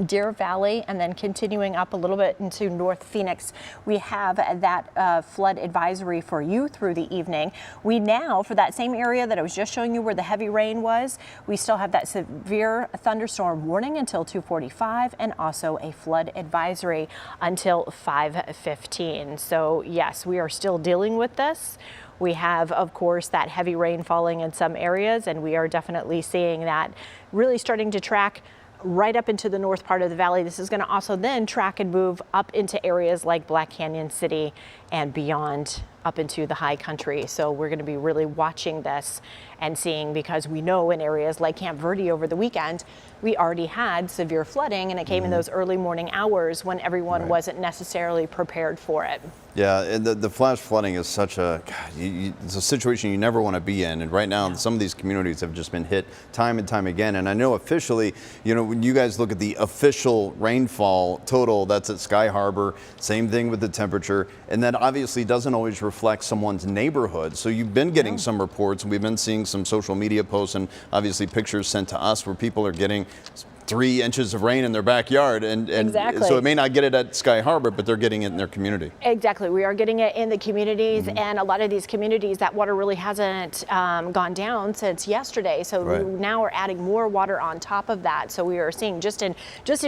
Deer Valley, and then continuing up a little bit into North Phoenix. We have that flood advisory for you through the evening. We now, for that same area that I was just showing you where the heavy rain was, we still have that severe thunderstorm warning until 2:45 and also a flood advisory until 5:15. So yes, we are still dealing with this. We have, of course, that heavy rain falling in some areas, and we are definitely seeing that really starting to track right up into the north part of the valley. This is going to also then track and move up into areas like Black Canyon City and beyond up into the high country. So we're going to be really watching this and seeing, because we know in areas like Camp Verde over the weekend, we already had severe flooding, and it came in those early morning hours when everyone wasn't necessarily prepared for it. Yeah, and the flash flooding is such a, it's a situation you never want to be in. And right now, some of these communities have just been hit time and time again. And I know officially, you know, when you guys look at the official rainfall total, that's at Sky Harbor, same thing with the temperature. And that obviously doesn't always reflect someone's neighborhood. So you've been getting some reports, and we've been seeing some social media posts and obviously pictures sent to us where people are getting 3 inches of rain in their backyard, and exactly. So it may not get it at Sky Harbor, but they're getting it in their community. Exactly. We are getting it in the communities, and a lot of these communities, that water really hasn't gone down since yesterday. So we now are adding more water on top of that. So we are seeing just in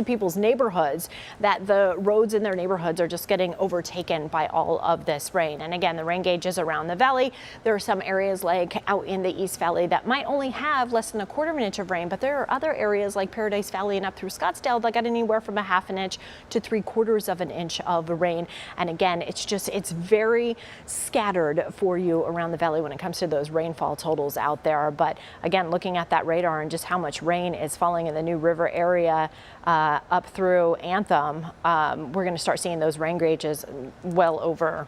people's neighborhoods that the roads in their neighborhoods are just getting overtaken by all of this rain. And again, the rain gauges around the valley. There are some areas like out in the East Valley that might only have less than 1/4 of an inch of rain, but there are other areas like Paradise Valley and up through Scottsdale that got anywhere from 1/2 an inch to 3/4 of an inch of rain. And again, it's very scattered for you around the valley when it comes to those rainfall totals out there. But again, looking at that radar and just how much rain is falling in the New River area up through Anthem, we're going to start seeing those rain gauges well over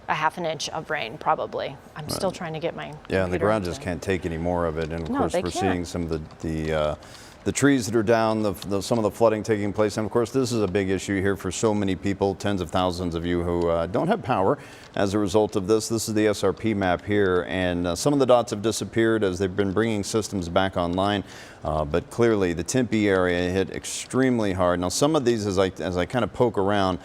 1/2 an inch of rain, probably. I'm still trying to get my Yeah, and the ground just can't take any more of it. And of course, we're seeing some of the trees that are down, some of the flooding taking place. And of course, this is a big issue here for so many people, tens of thousands of you who don't have power as a result of this. This is the SRP map here, and some of the dots have disappeared as they've been bringing systems back online. But clearly, the Tempe area hit extremely hard. Now, some of these, as I kind of poke around,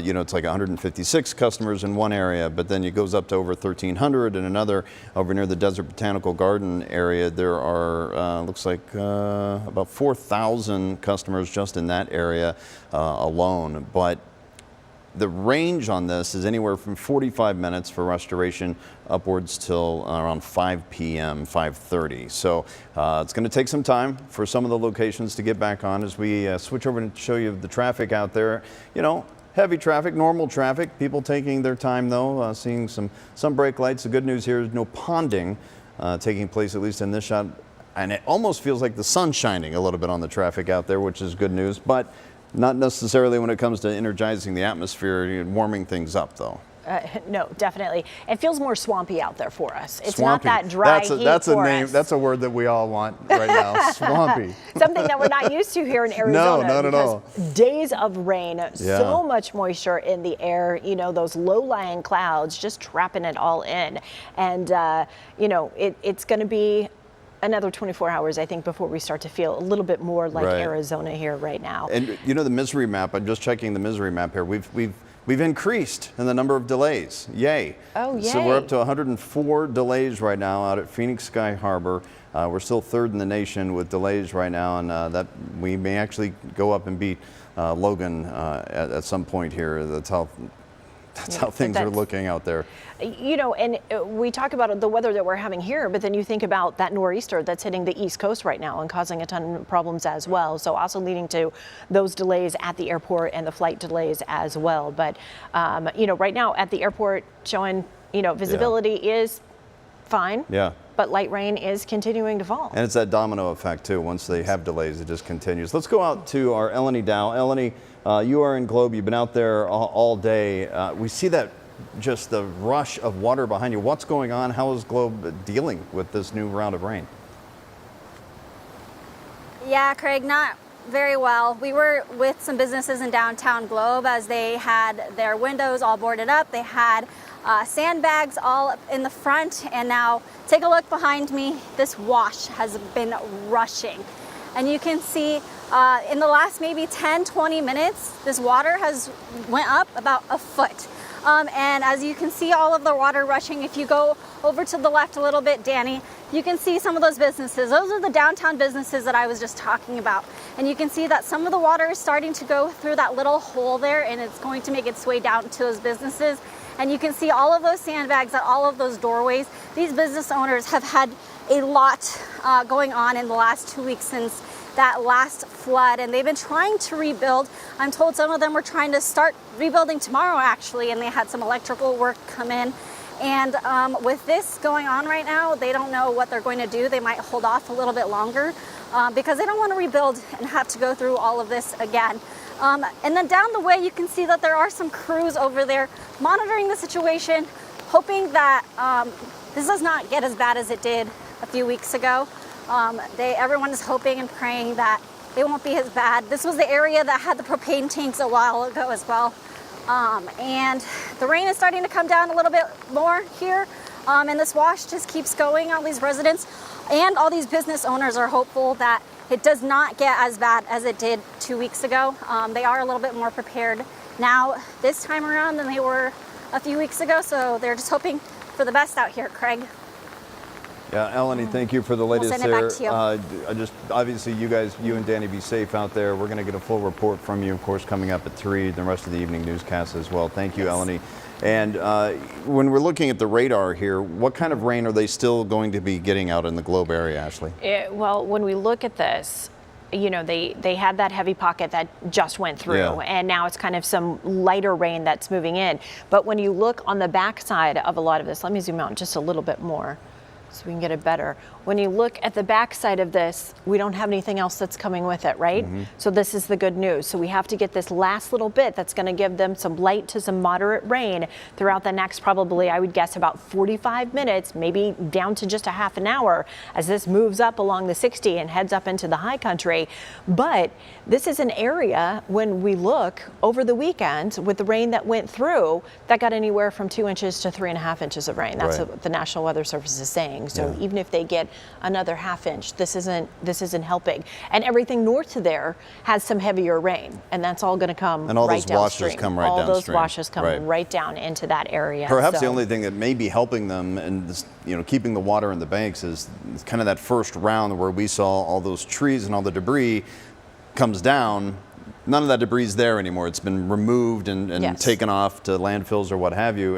you know, it's like 156 customers in one area, but then it goes up to over 1,300 in another. Over near the Desert Botanical Garden area, there are, looks like about 4,000 customers just in that area alone. But the range on this is anywhere from 45 minutes for restoration upwards till around 5 p.m., 5:30. So it's going to take some time for some of the locations to get back on. As we switch over and show you the traffic out there, you know, heavy traffic, normal traffic, people taking their time though, seeing some brake lights. The good news here is no ponding taking place, at least in this shot. And it almost feels like the sun's shining a little bit on the traffic out there, which is good news, but not necessarily when it comes to energizing the atmosphere and warming things up though. No, definitely. It feels more swampy out there for us. It's Swampy. not that dry heat that's a for name. us. That's a word that we all want right now. Swampy. Something that we're not used to here in Arizona. No, not at all. Days of rain, so much moisture in the air. You know, those low-lying clouds just trapping it all in, and you know, it's going to be another 24 hours, I think, before we start to feel a little bit more like Arizona here right now. And you know, the misery map, I'm just checking the misery map here. We've increased in the number of delays. Yay. Oh, yay. So we're up to 104 delays right now out at Phoenix Sky Harbor. We're still 3rd in the nation with delays right now, and that we may actually go up and beat Logan at some point here. That's how things are looking out there. You know, and we talk about the weather that we're having here, but then you think about that nor'easter that's hitting the East Coast right now and causing a ton of problems as well. So also leading to those delays at the airport and the flight delays as well. But, you know, right now at the airport showing, you know, visibility is fine. Yeah. But light rain is continuing to fall. And it's that domino effect too. Once they have delays, it just continues. Let's go out to our Eleni Dow. Eleni, you are in Globe. You've been out there all day. We see that just the rush of water behind you. What's going on? How is Globe dealing with this new round of rain? Yeah, Craig, not very well. We were with some businesses in downtown Globe as they had their windows all boarded up. They had sandbags all in the front, and now take a look behind me. This wash has been rushing, and you can see in the last maybe 10-20 minutes this water has went up about a foot, and as you can see all of the water rushing. If you go over to the left a little bit, Danny, you can see some of those businesses. Those are the downtown businesses that I was just talking about. And you can see that some of the water is starting to go through that little hole there, and it's going to make its way down to those businesses. And you can see all of those sandbags at all of those doorways. These business owners have had a lot going on in the last 2 weeks since that last flood, and they've been trying to rebuild. I'm told some of them were trying to start rebuilding tomorrow actually, and they had some electrical work come in. And with this going on right now, they don't know what they're going to do. They might hold off a little bit longer because they don't want to rebuild and have to go through all of this again. And then down the way, you can see that there are some crews over there monitoring the situation, hoping that this does not get as bad as it did a few weeks ago. Everyone is hoping and praying that it won't be as bad. This was the area that had the propane tanks a while ago as well. And the rain is starting to come down a little bit more here, and this wash just keeps going. All these residents and all these business owners are hopeful that it does not get as bad as it did 2 weeks ago. They are a little bit more prepared now this time around than they were a few weeks ago, so they're just hoping for the best out here, Craig. Yeah, Eleni, thank you for the latest send it there. back to you. Obviously, you and Danny, be safe out there. We're going to get a full report from you, of course, coming up at 3, the rest of the evening newscast as well. Thank you, Eleni. And when we're looking at the radar here, what kind of rain are they still going to be getting out in the Globe area, Ashley? Well, when we look at this, you know, they had that heavy pocket that just went through, and now it's kind of some lighter rain that's moving in. But when you look on the backside of a lot of this, let me zoom out just a little bit more so we can get it better. When you look at the backside of this, we don't have anything else that's coming with it, right? So this is the good news. So we have to get this last little bit that's going to give them some light to some moderate rain throughout the next, probably, I would guess, about 45 minutes, maybe down to just a half an hour as this moves up along the 60 and heads up into the high country. But this is an area, when we look over the weekend with the rain that went through, that got anywhere from 2 inches to 3.5 inches of rain. That's what the National Weather Service is saying. So even if they get another half inch, this isn't helping. And everything north to there has some heavier rain, and that's all going to come and all right those washes downstream. come right all downstream. those washes come right down into that area. Perhaps the only thing that may be helping them and keeping the water in the banks is kind of that first round where we saw all those trees and all the debris comes down. None of that debris is there anymore. It's been removed and taken off to landfills or what have you.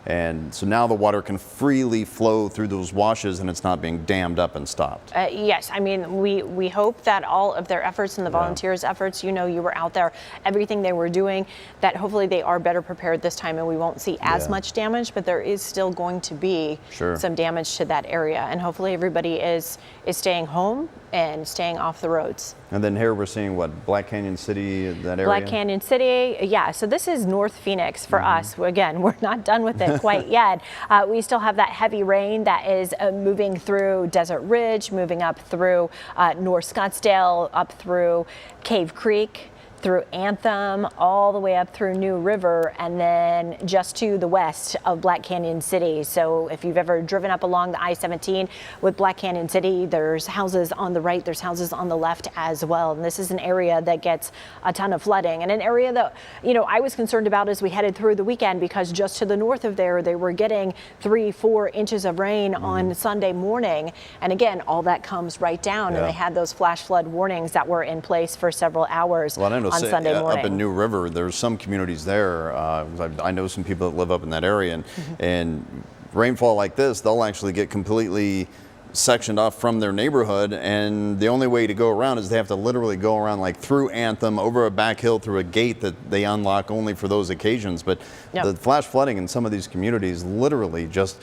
And so now the water can freely flow through those washes and it's not being dammed up and stopped. Yes, I mean, we hope that all of their efforts and the volunteers' efforts, you were out there, everything they were doing, that hopefully they are better prepared this time and we won't see as much damage, but there is still going to be some damage to that area. And hopefully everybody is staying home and staying off the roads. And then here we're seeing what, Black Canyon City, that area? Black Canyon City, yeah. So this is North Phoenix for us. Again, we're not done with it quite yet. We still have that heavy rain that is moving through Desert Ridge, moving up through North Scottsdale, up through Cave Creek, through Anthem, all the way up through New River, and then just to the west of Black Canyon City. So if you've ever driven up along the I-17 with Black Canyon City, there's houses on the right, there's houses on the left as well. And this is an area that gets a ton of flooding, and an area that, I was concerned about as we headed through the weekend, because just to the north of there, they were getting 3-4 inches of rain on Sunday morning. And again, all that comes right down, and they had those flash flood warnings that were in place for several hours. Well, I know on Sunday morning. Up in New River, there's some communities there. I know some people that live up in that area, and rainfall like this, they'll actually get completely sectioned off from their neighborhood, and the only way to go around is they have to literally go around like through Anthem, over a back hill, through a gate that they unlock only for those occasions. But the flash flooding in some of these communities literally just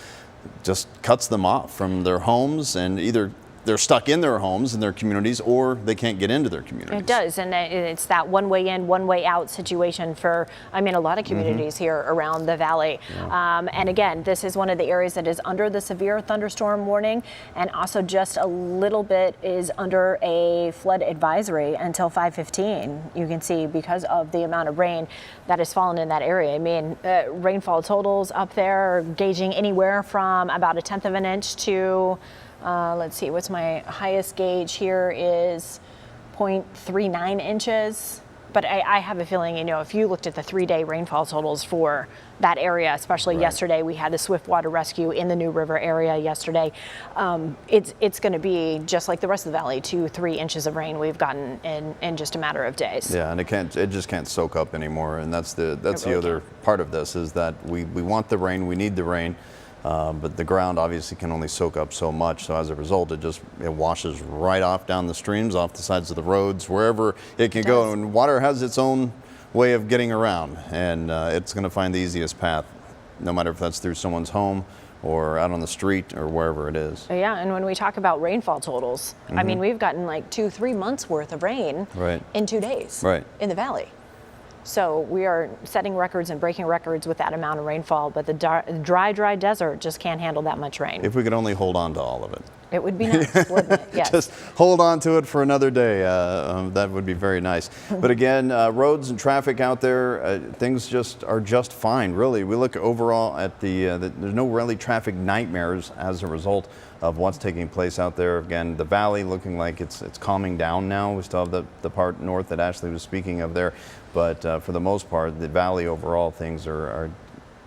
just cuts them off from their homes, and either they're stuck in their homes and their communities, or they can't get into their communities. It does, and it's that one way in, one way out situation for, I mean, a lot of communities here around the valley. Yeah. And again, this is one of the areas that is under the severe thunderstorm warning, and also just a little bit is under a flood advisory until 5:15. You can see because of the amount of rain that has fallen in that area. I mean, rainfall totals up there are gauging anywhere from about 1/10 of an inch to let's see, what's my highest gauge here is 0.39 inches. But I have a feeling, you know, if you looked at the 3-day rainfall totals for that area, especially yesterday, we had a swift water rescue in the New River area yesterday. It's going to be just like the rest of the valley, 2-3 inches of rain we've gotten in just a matter of days. Yeah, and it just can't soak up anymore. And that's the really other part of this, is that we want the rain, we need the rain. But the ground obviously can only soak up so much, so as a result, it washes right off down the streams, off the sides of the roads, wherever it can go. And water has its own way of getting around, and it's going to find the easiest path, no matter if that's through someone's home or out on the street or wherever it is. Yeah, and when we talk about rainfall totals, I mean, we've gotten like 2-3 months worth of rain in 2 days in the valley. So we are setting records and breaking records with that amount of rainfall, but the dry desert just can't handle that much rain. If we could only hold on to all of it. It would be nice, wouldn't it? Yes. Just hold on to it for another day. That would be very nice. But again, roads and traffic out there, things are just fine, really. We look overall at there's no really traffic nightmares as a result of what's taking place out there. Again, the valley looking like it's calming down now. We still have the part north that Ashley was speaking of there. But for the most part, the valley overall, things are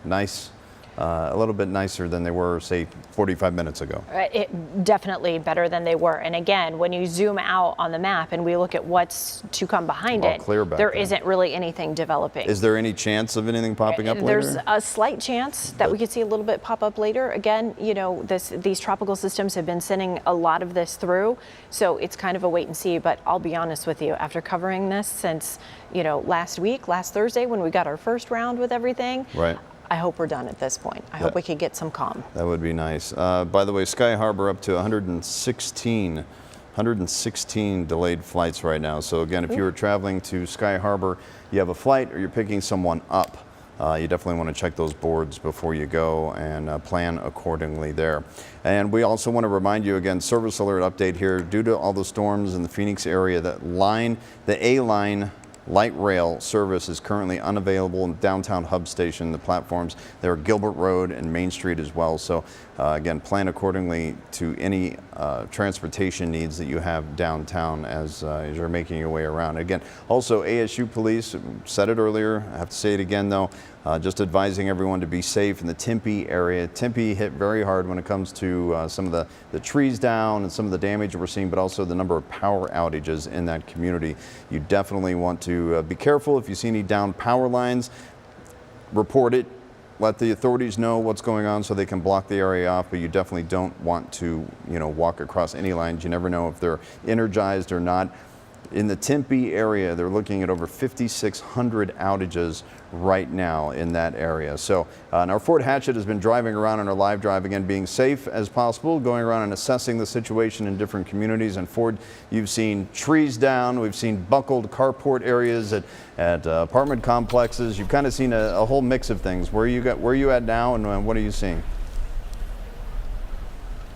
nice. A little bit nicer than they were, say, 45 minutes ago. Definitely better than they were. And again, when you zoom out on the map and we look at what's to come behind it, there isn't really anything developing. Is there any chance of anything popping up later? There's a slight chance that we could see a little bit pop up later. Again, you know, these tropical systems have been sending a lot of this through, so it's kind of a wait and see. But I'll be honest with you, after covering this since, you know, last Thursday when we got our first round with everything, I hope we're done at this point. I hope we could get some calm. That would be nice. By the way, Sky Harbor up to 116 delayed flights right now. So again, if you were traveling to Sky Harbor, you have a flight or you're picking someone up, you definitely want to check those boards before you go and plan accordingly there. And we also want to remind you again, service alert update here. Due to all the storms in the Phoenix area, the A-line light rail service is currently unavailable in downtown Hub Station. The platforms there are Gilbert Road and Main Street as well. So again, plan accordingly to any transportation needs that you have downtown as you're making your way around. Again, also ASU police, said it earlier, I have to say it again though, just advising everyone to be safe in the Tempe area. Tempe hit very hard when it comes to some of the trees down and some of the damage we're seeing, but also the number of power outages in that community. You definitely want to be careful. If you see any down power lines, report it. Let the authorities know what's going on so they can block the area off, but you definitely don't want to, you know, walk across any lines. You never know if they're energized or not. In the Tempe area, they're looking at over 5,600 outages right now in that area. So now Fort Hatchet has been driving around on our live drive, again, being safe as possible, going around and assessing the situation in different communities. And Ford, you've seen trees down, we've seen buckled carport areas at apartment complexes. You've kind of seen a whole mix of things. Where are you at now, and what are you seeing?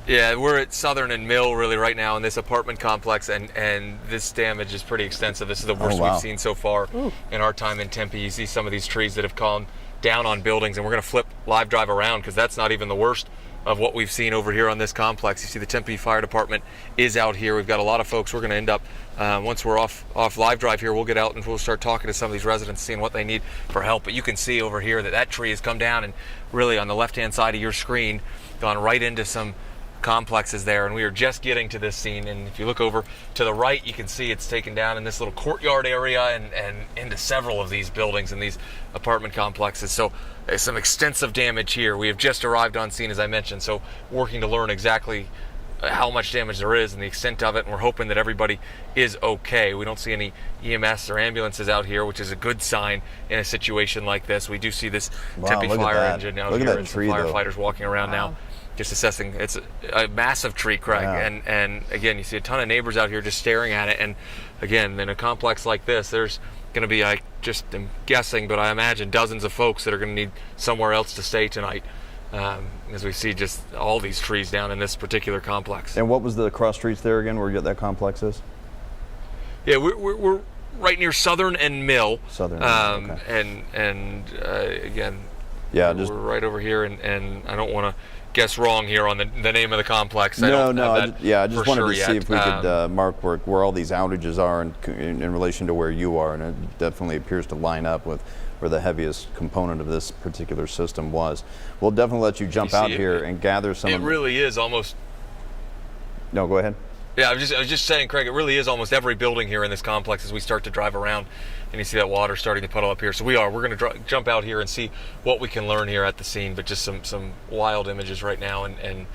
Yeah, we're at Southern and Mill really right now in this apartment complex, and this damage is pretty extensive. This is the worst we've seen so far in our time in Tempe. You see some of these trees that have come down on buildings, and we're going to flip live drive around because that's not even the worst of what we've seen over here on this complex. You see the Tempe Fire Department is out here. We've got a lot of folks. We're going to end up, once we're off live drive here, we'll get out and we'll start talking to some of these residents, seeing what they need for help. But you can see over here that tree has come down and really on the left-hand side of your screen, gone right into some complexes there, and we are just getting to this scene. And if you look over to the right, you can see it's taken down in this little courtyard area and into several of these buildings and these apartment complexes. So there's some extensive damage here. We have just arrived on scene, as I mentioned, so working to learn exactly how much damage there is and the extent of it, and we're hoping that everybody is okay. We don't see any EMS or ambulances out here, which is a good sign in a situation like this. We do see this Tempe fire engine out here and some firefighters walking around now. just assessing. It's a massive tree, Craig, Yeah. and again, you see a ton of neighbors out here just staring at it. And again, in a complex like this, there's going to be, I just am guessing, but I imagine dozens of folks that are going to need somewhere else to stay tonight, as we see just all these trees down in this particular complex. And what was the cross streets there again, where that complex is? Yeah, we're right near Southern and Mill. Southern and Mill, okay. And again, yeah, we're right over here, and I don't want to guess wrong here on the name of the complex. I I just wanted sure to see if we could mark where all these outages are in relation to where you are, and it definitely appears to line up with where the heaviest component of this particular system was. We'll definitely let you jump out here and gather some. It really is almost. No, go ahead. Yeah, I was just saying, Craig, it really is almost every building here in this complex as we start to drive around, and you see that water starting to puddle up here. So we're going to jump out here and see what we can learn here at the scene, but just some wild images right now, and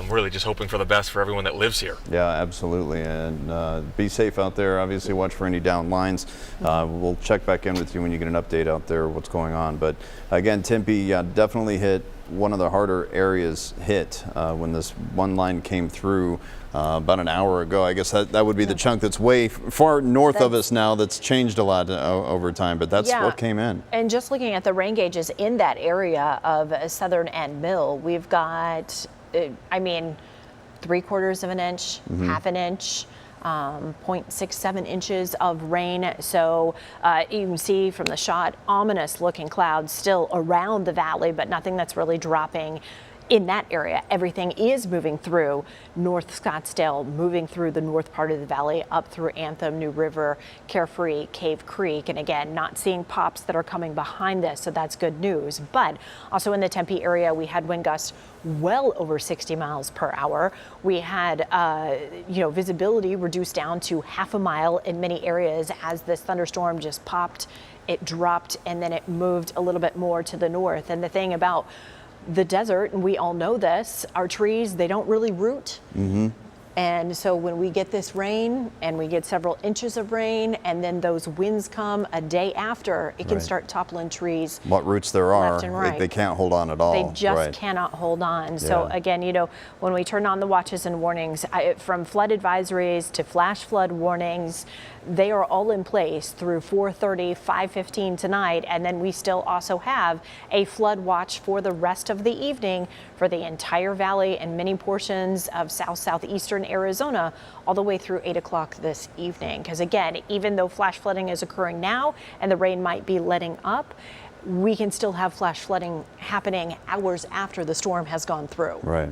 really just hoping for the best for everyone that lives here. Yeah, absolutely, and be safe out there. Obviously, watch for any down lines. We'll check back in with you when you get an update out there what's going on. But again, Tempe definitely hit one of the harder areas hit when this one line came through about an hour ago. I guess that would be the chunk that's way far north of us now, that's changed a lot over time, but that's what came in. And just looking at the rain gauges in that area of Southern and Mill, we've got, I mean, 3/4 of an inch, half an inch, 0.67 inches of rain. So you can see from the shot, ominous looking clouds still around the valley, but nothing that's really dropping in that area. Everything is moving through North Scottsdale, moving through the north part of the valley, up through Anthem, New River, Carefree, Cave Creek. And again, not seeing pops that are coming behind this, so that's good news. But also in the Tempe area, we had wind gusts well over 60 miles per hour. We had, visibility reduced down to half a mile in many areas as this thunderstorm just popped, it dropped, and then it moved a little bit more to the north. And the thing about the desert, and we all know this, our trees, they don't really root. And so when we get this rain and we get several inches of rain and then those winds come a day after, it can start toppling trees. What roots there are, left and right. they can't hold on at all. They just cannot hold on. So again, when we turn on the watches and warnings, from flood advisories to flash flood warnings, they are all in place through 4:30, 5:15 tonight. And then we still also have a flood watch for the rest of the evening for the entire valley and many portions of southeastern Arizona all the way through 8 o'clock this evening. Because again, even though flash flooding is occurring now and the rain might be letting up, we can still have flash flooding happening hours after the storm has gone through. Right.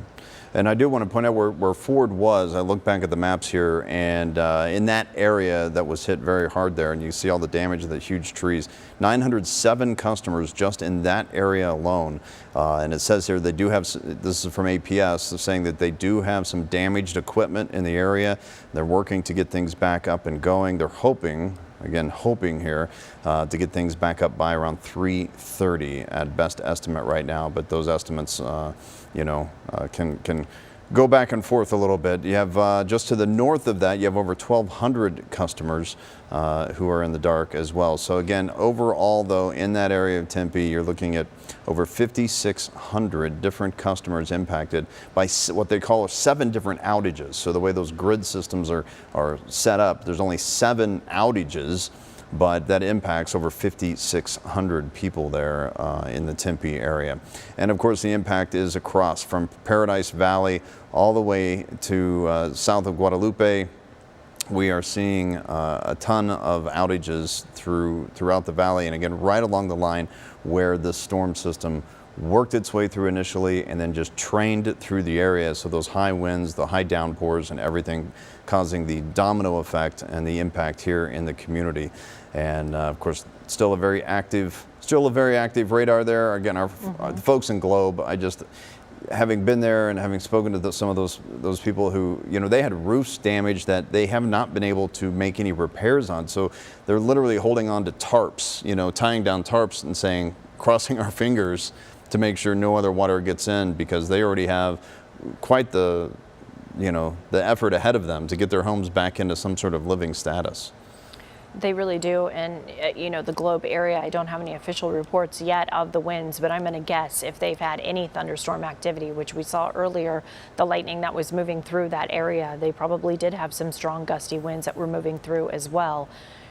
And I do want to point out where Ford was. I look back at the maps here, and in that area that was hit very hard there, and you see all the damage of the huge trees. 907 customers just in that area alone. And it says here they do have, this is from APS, saying that they do have some damaged equipment in the area. They're working to get things back up and going. They're hoping here to get things back up by around 3:30 at best estimate right now. But those estimates, can go back and forth a little bit. You have just to the north of that, you have over 1,200 customers who are in the dark as well. So again, overall though, in that area of Tempe, you're looking at over 5,600 different customers impacted by what they call 7 different outages. So the way those grid systems are set up, there's only 7 outages, but that impacts over 5,600 people there in the Tempe area. And of course, the impact is across from Paradise Valley all the way to south of Guadalupe. We are seeing a ton of outages throughout the valley, and again, right along the line where the storm system worked its way through initially and then just trained through the area. So those high winds, the high downpours, and everything causing the domino effect and the impact here in the community. And of course, still a very active radar there. Again, our the folks in Globe, having been there and having spoken to some of those people who, they had roofs damaged that they have not been able to make any repairs on. So they're literally holding on to tarps, tying down tarps and crossing our fingers to make sure no other water gets in, because they already have quite the effort ahead of them to get their homes back into some sort of living status. They really do. And, you know, the Globe area, I don't have any official reports yet of the winds, but I'm going to guess if they've had any thunderstorm activity, which we saw earlier, the lightning that was moving through that area, they probably did have some strong gusty winds that were moving through as well.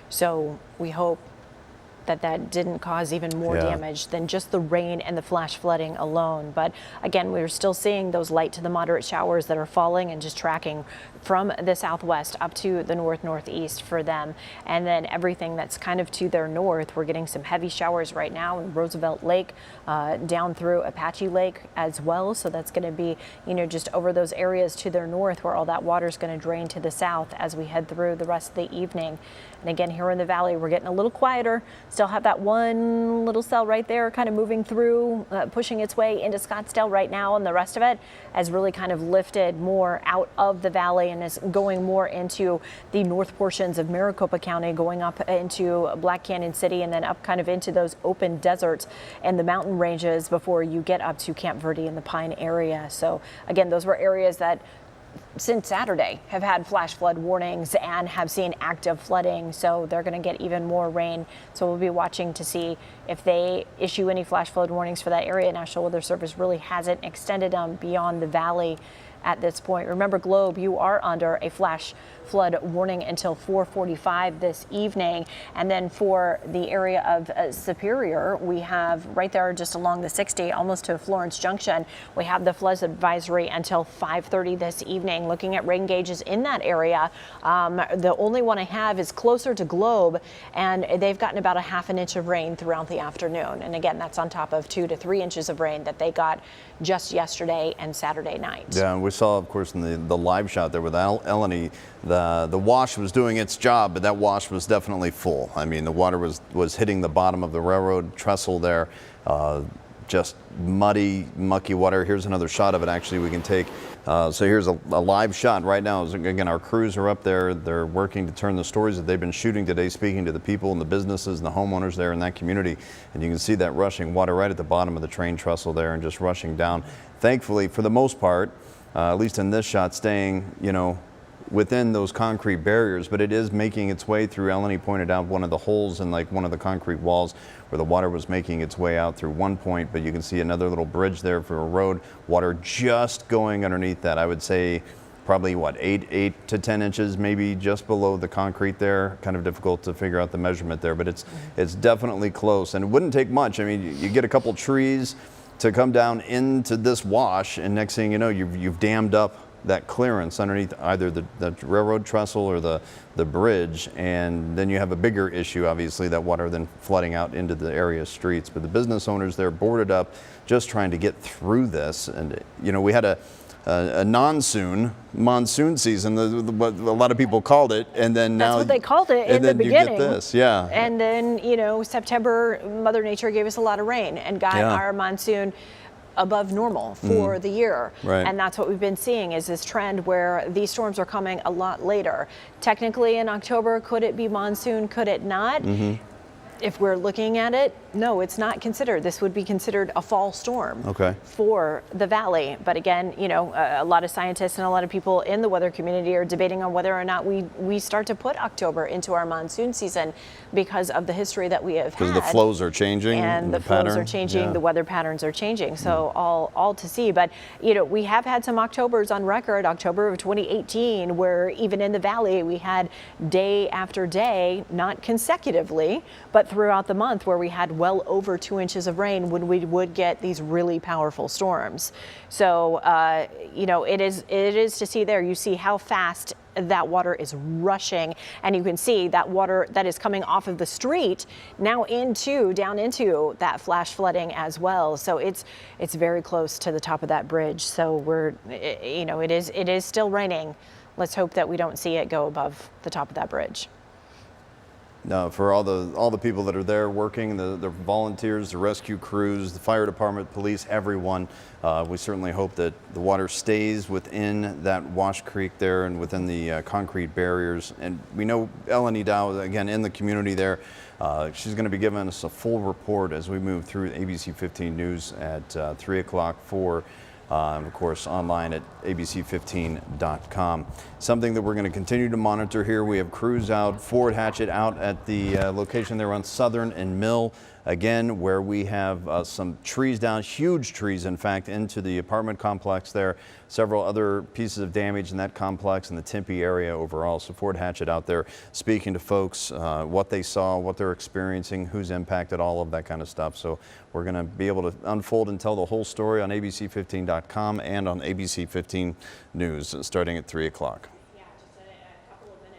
So we hope that didn't cause even more damage than just the rain and the flash flooding alone. But again, we're still seeing those light to the moderate showers that are falling and just tracking from the southwest up to the northeast for them. And then everything that's kind of to their north, we're getting some heavy showers right now in Roosevelt Lake, down through Apache Lake as well. So that's going to be, you know, just over those areas to their north where all that water is going to drain to the south as we head through the rest of the evening. And again, here in the valley, we're getting a little quieter. Still have that one little cell right there kind of moving through, pushing its way into Scottsdale right now. And the rest of it has really kind of lifted more out of the valley and is going more into the north portions of Maricopa County, going up into Black Canyon City and then up kind of into those open deserts and the mountain ranges before you get up to Camp Verde and the Pine area. So again, those were areas that since Saturday have had flash flood warnings and have seen active flooding. So they're going to get even more rain. So we'll be watching to see if they issue any flash flood warnings for that area. National Weather Service really hasn't extended them beyond the valley at this point. Remember, Globe, you are under a flash flood warning until 4:45 this evening. And then for the area of Superior, we have right there just along the 60, almost to Florence Junction, we have the flood advisory until 5:30 this evening. Looking at rain gauges in that area, the only one I have is closer to Globe, and they've gotten about a half an inch of rain throughout the afternoon. And again, that's on top of 2 to 3 inches of rain that they got just yesterday and Saturday night. Yeah, and we saw, of course, in the live shot there with Eleni, the wash was doing its job, but that wash was definitely full. I mean, the water was hitting the bottom of the railroad trestle there. Just muddy, mucky water. Here's another shot of it, actually, we can take. So here's a live shot right now. Again, our crews are up there. They're working to turn the stories that they've been shooting today, speaking to the people and the businesses and the homeowners there in that community. And you can see that rushing water right at the bottom of the train trestle there and just rushing down. Thankfully, for the most part, at least in this shot, staying, you know, within those concrete barriers, but it is making its way through. Eleni pointed out one of the holes in like one of the concrete walls where the water was making its way out through one point, but you can see another little bridge there for a road. Water just going underneath that. I would say probably what, 8 to 10 inches, maybe just below the concrete there. Kind of difficult to figure out the measurement there, but it's definitely close, and it wouldn't take much. I mean, you get a couple trees to come down into this wash, and next thing you know, you've dammed up that clearance underneath either the railroad trestle or the bridge, and then you have a bigger issue, obviously, that water then flooding out into the area streets. But the business owners there boarded up, just trying to get through this. And you know, we had a monsoon season, what a lot of people called it, and then now that's what they called it in the beginning. You get this, yeah. And then, you know, September, Mother Nature gave us a lot of rain and got our monsoon above normal for the year. Right. And that's what we've been seeing, is this trend where these storms are coming a lot later. Technically in October, could it be monsoon? Could it not? If we're looking at it, no, it's not considered. This would be considered a fall storm for the valley. But again, you know, a lot of scientists and a lot of people in the weather community are debating on whether or not we start to put October into our monsoon season because of the history that we have had. Because the flows are changing. And the flows are changing, the weather patterns are changing. So all to see. But, you know, we have had some Octobers on record, October of 2018, where even in the valley we had day after day, not consecutively, but throughout the month, where we had well over 2 inches of rain when we would get these really powerful storms. So, you know, it is to see there. You see how fast that water is rushing, and you can see that water that is coming off of the street now down into that flash flooding as well. So it's very close to the top of that bridge. So you know, it is still raining. Let's hope that we don't see it go above the top of that bridge. No, for all the people that are there working, the volunteers, the rescue crews, the fire department, police, everyone, we certainly hope that the water stays within that wash creek there and within the concrete barriers. And we know Eleni Dow, again, in the community there, she's going to be giving us a full report as we move through ABC 15 News at 3 o'clock for and of course online at ABC15.com. Something that we're going to continue to monitor here. We have crews out, Ford Hatchet out at the location there on Southern and Mill. Again, where we have some trees down, huge trees, in fact, into the apartment complex there. Several other pieces of damage in that complex in the Tempe area overall. So Ford Hatchet out there speaking to folks, what they saw, what they're experiencing, who's impacted, all of that kind of stuff. So we're going to be able to unfold and tell the whole story on ABC15.com and on ABC 15 News starting at 3 o'clock.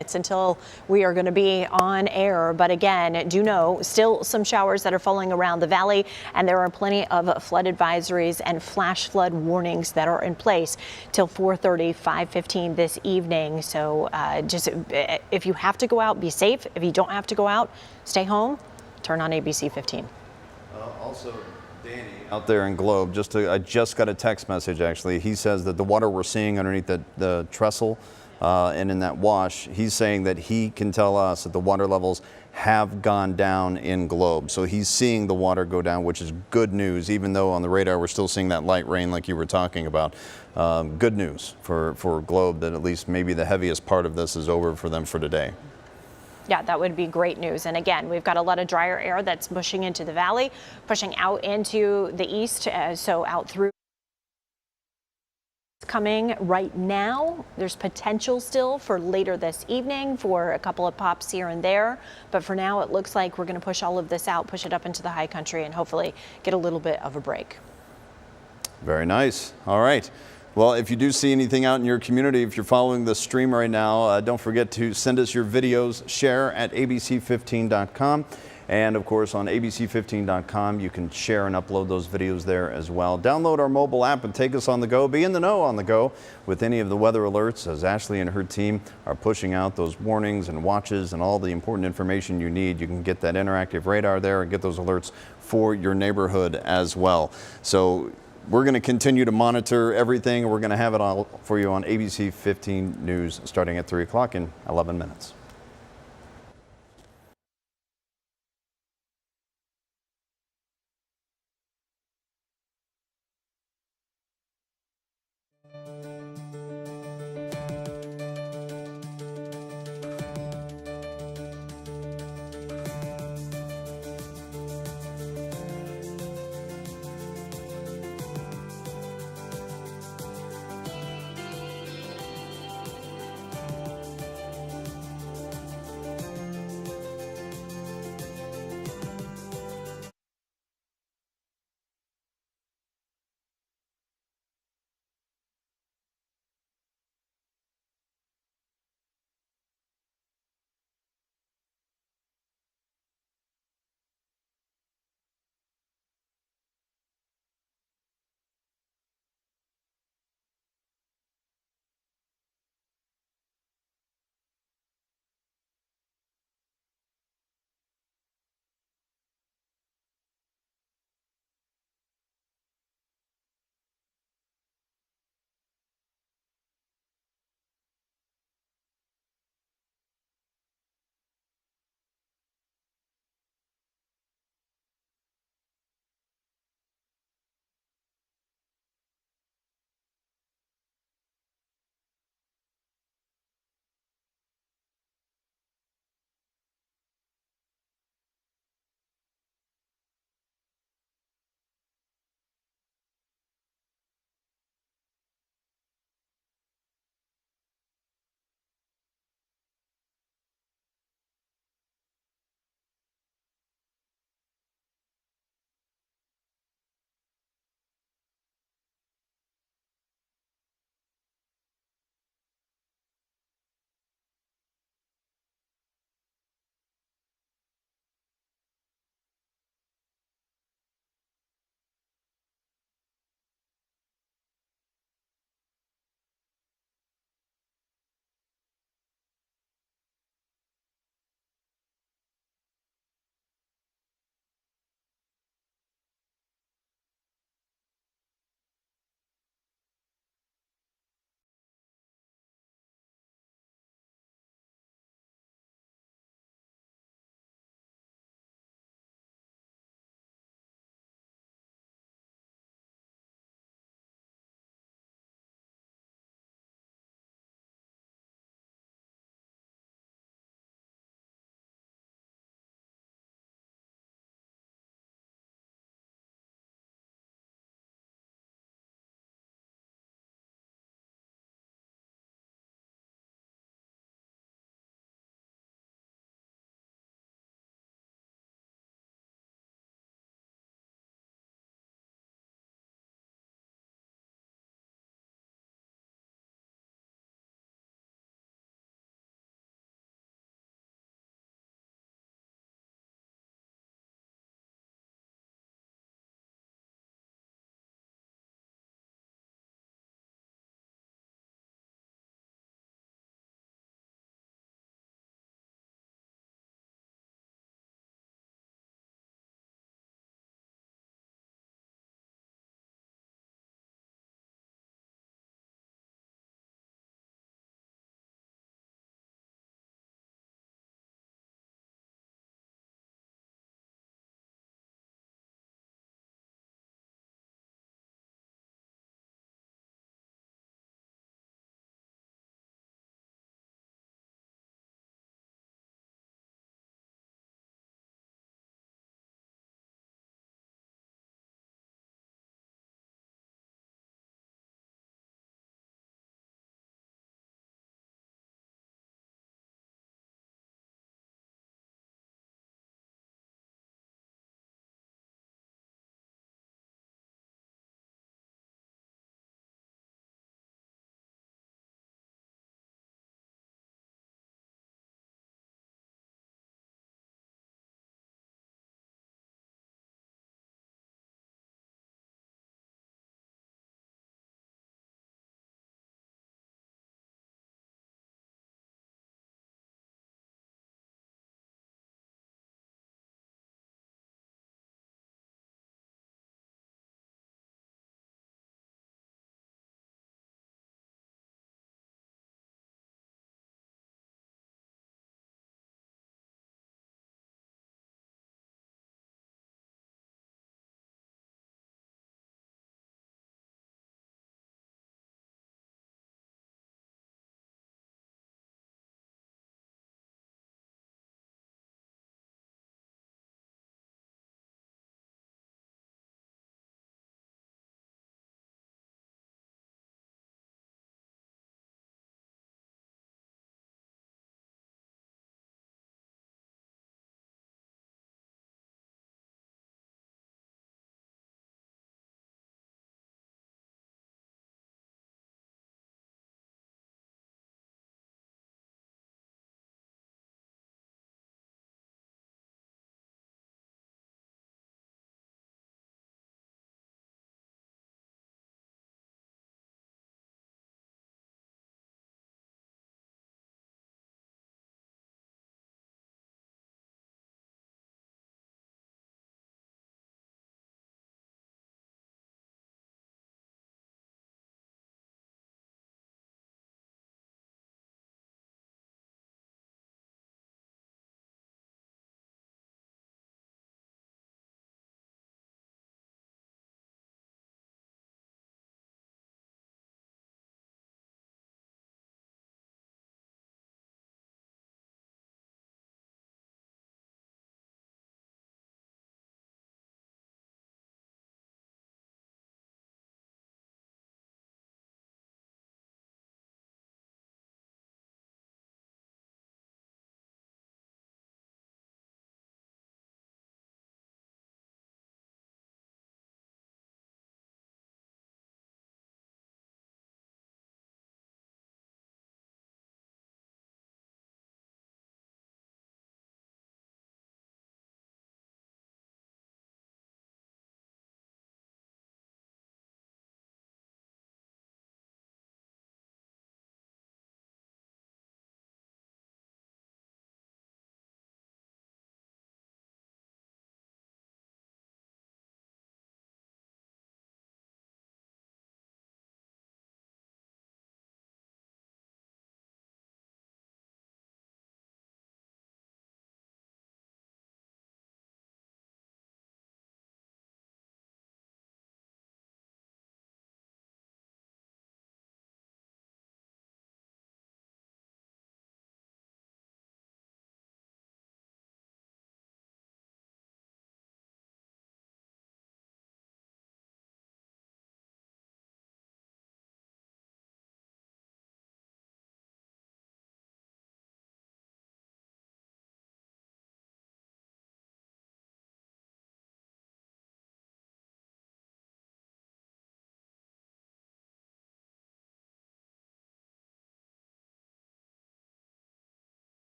It's until we are going to be on air. But again, do know still some showers that are falling around the valley, and there are plenty of flood advisories and flash flood warnings that are in place till 4:30, 5:15 this evening. So just if you have to go out, be safe. If you don't have to go out, stay home. Turn on ABC 15. Also, Danny out there in Globe, I just got a text message actually. He says that the water we're seeing underneath the trestle and in that wash, he's saying that he can tell us that the water levels have gone down in Globe. So he's seeing the water go down, which is good news, even though on the radar we're still seeing that light rain like you were talking about. Good news for Globe that at least maybe the heaviest part of this is over for them for today. Yeah, that would be great news. And again, we've got a lot of drier air that's pushing into the valley, pushing out into the east, so out through. Coming right now. There's potential still for later this evening for a couple of pops here and there. But for now, it looks like we're going to push all of this out, push it up into the high country, and hopefully get a little bit of a break. Very nice. All right. Well, if you do see anything out in your community, if you're following the stream right now, don't forget to send us your videos, share at ABC15.com. And of course, on ABC15.com, you can share and upload those videos there as well. Download our mobile app and take us on the go. Be in the know on the go with any of the weather alerts as Ashley and her team are pushing out those warnings and watches and all the important information you need. You can get that interactive radar there and get those alerts for your neighborhood as well. So we're going to continue to monitor everything. We're going to have it all for you on ABC 15 News starting at 3 o'clock in 11 minutes.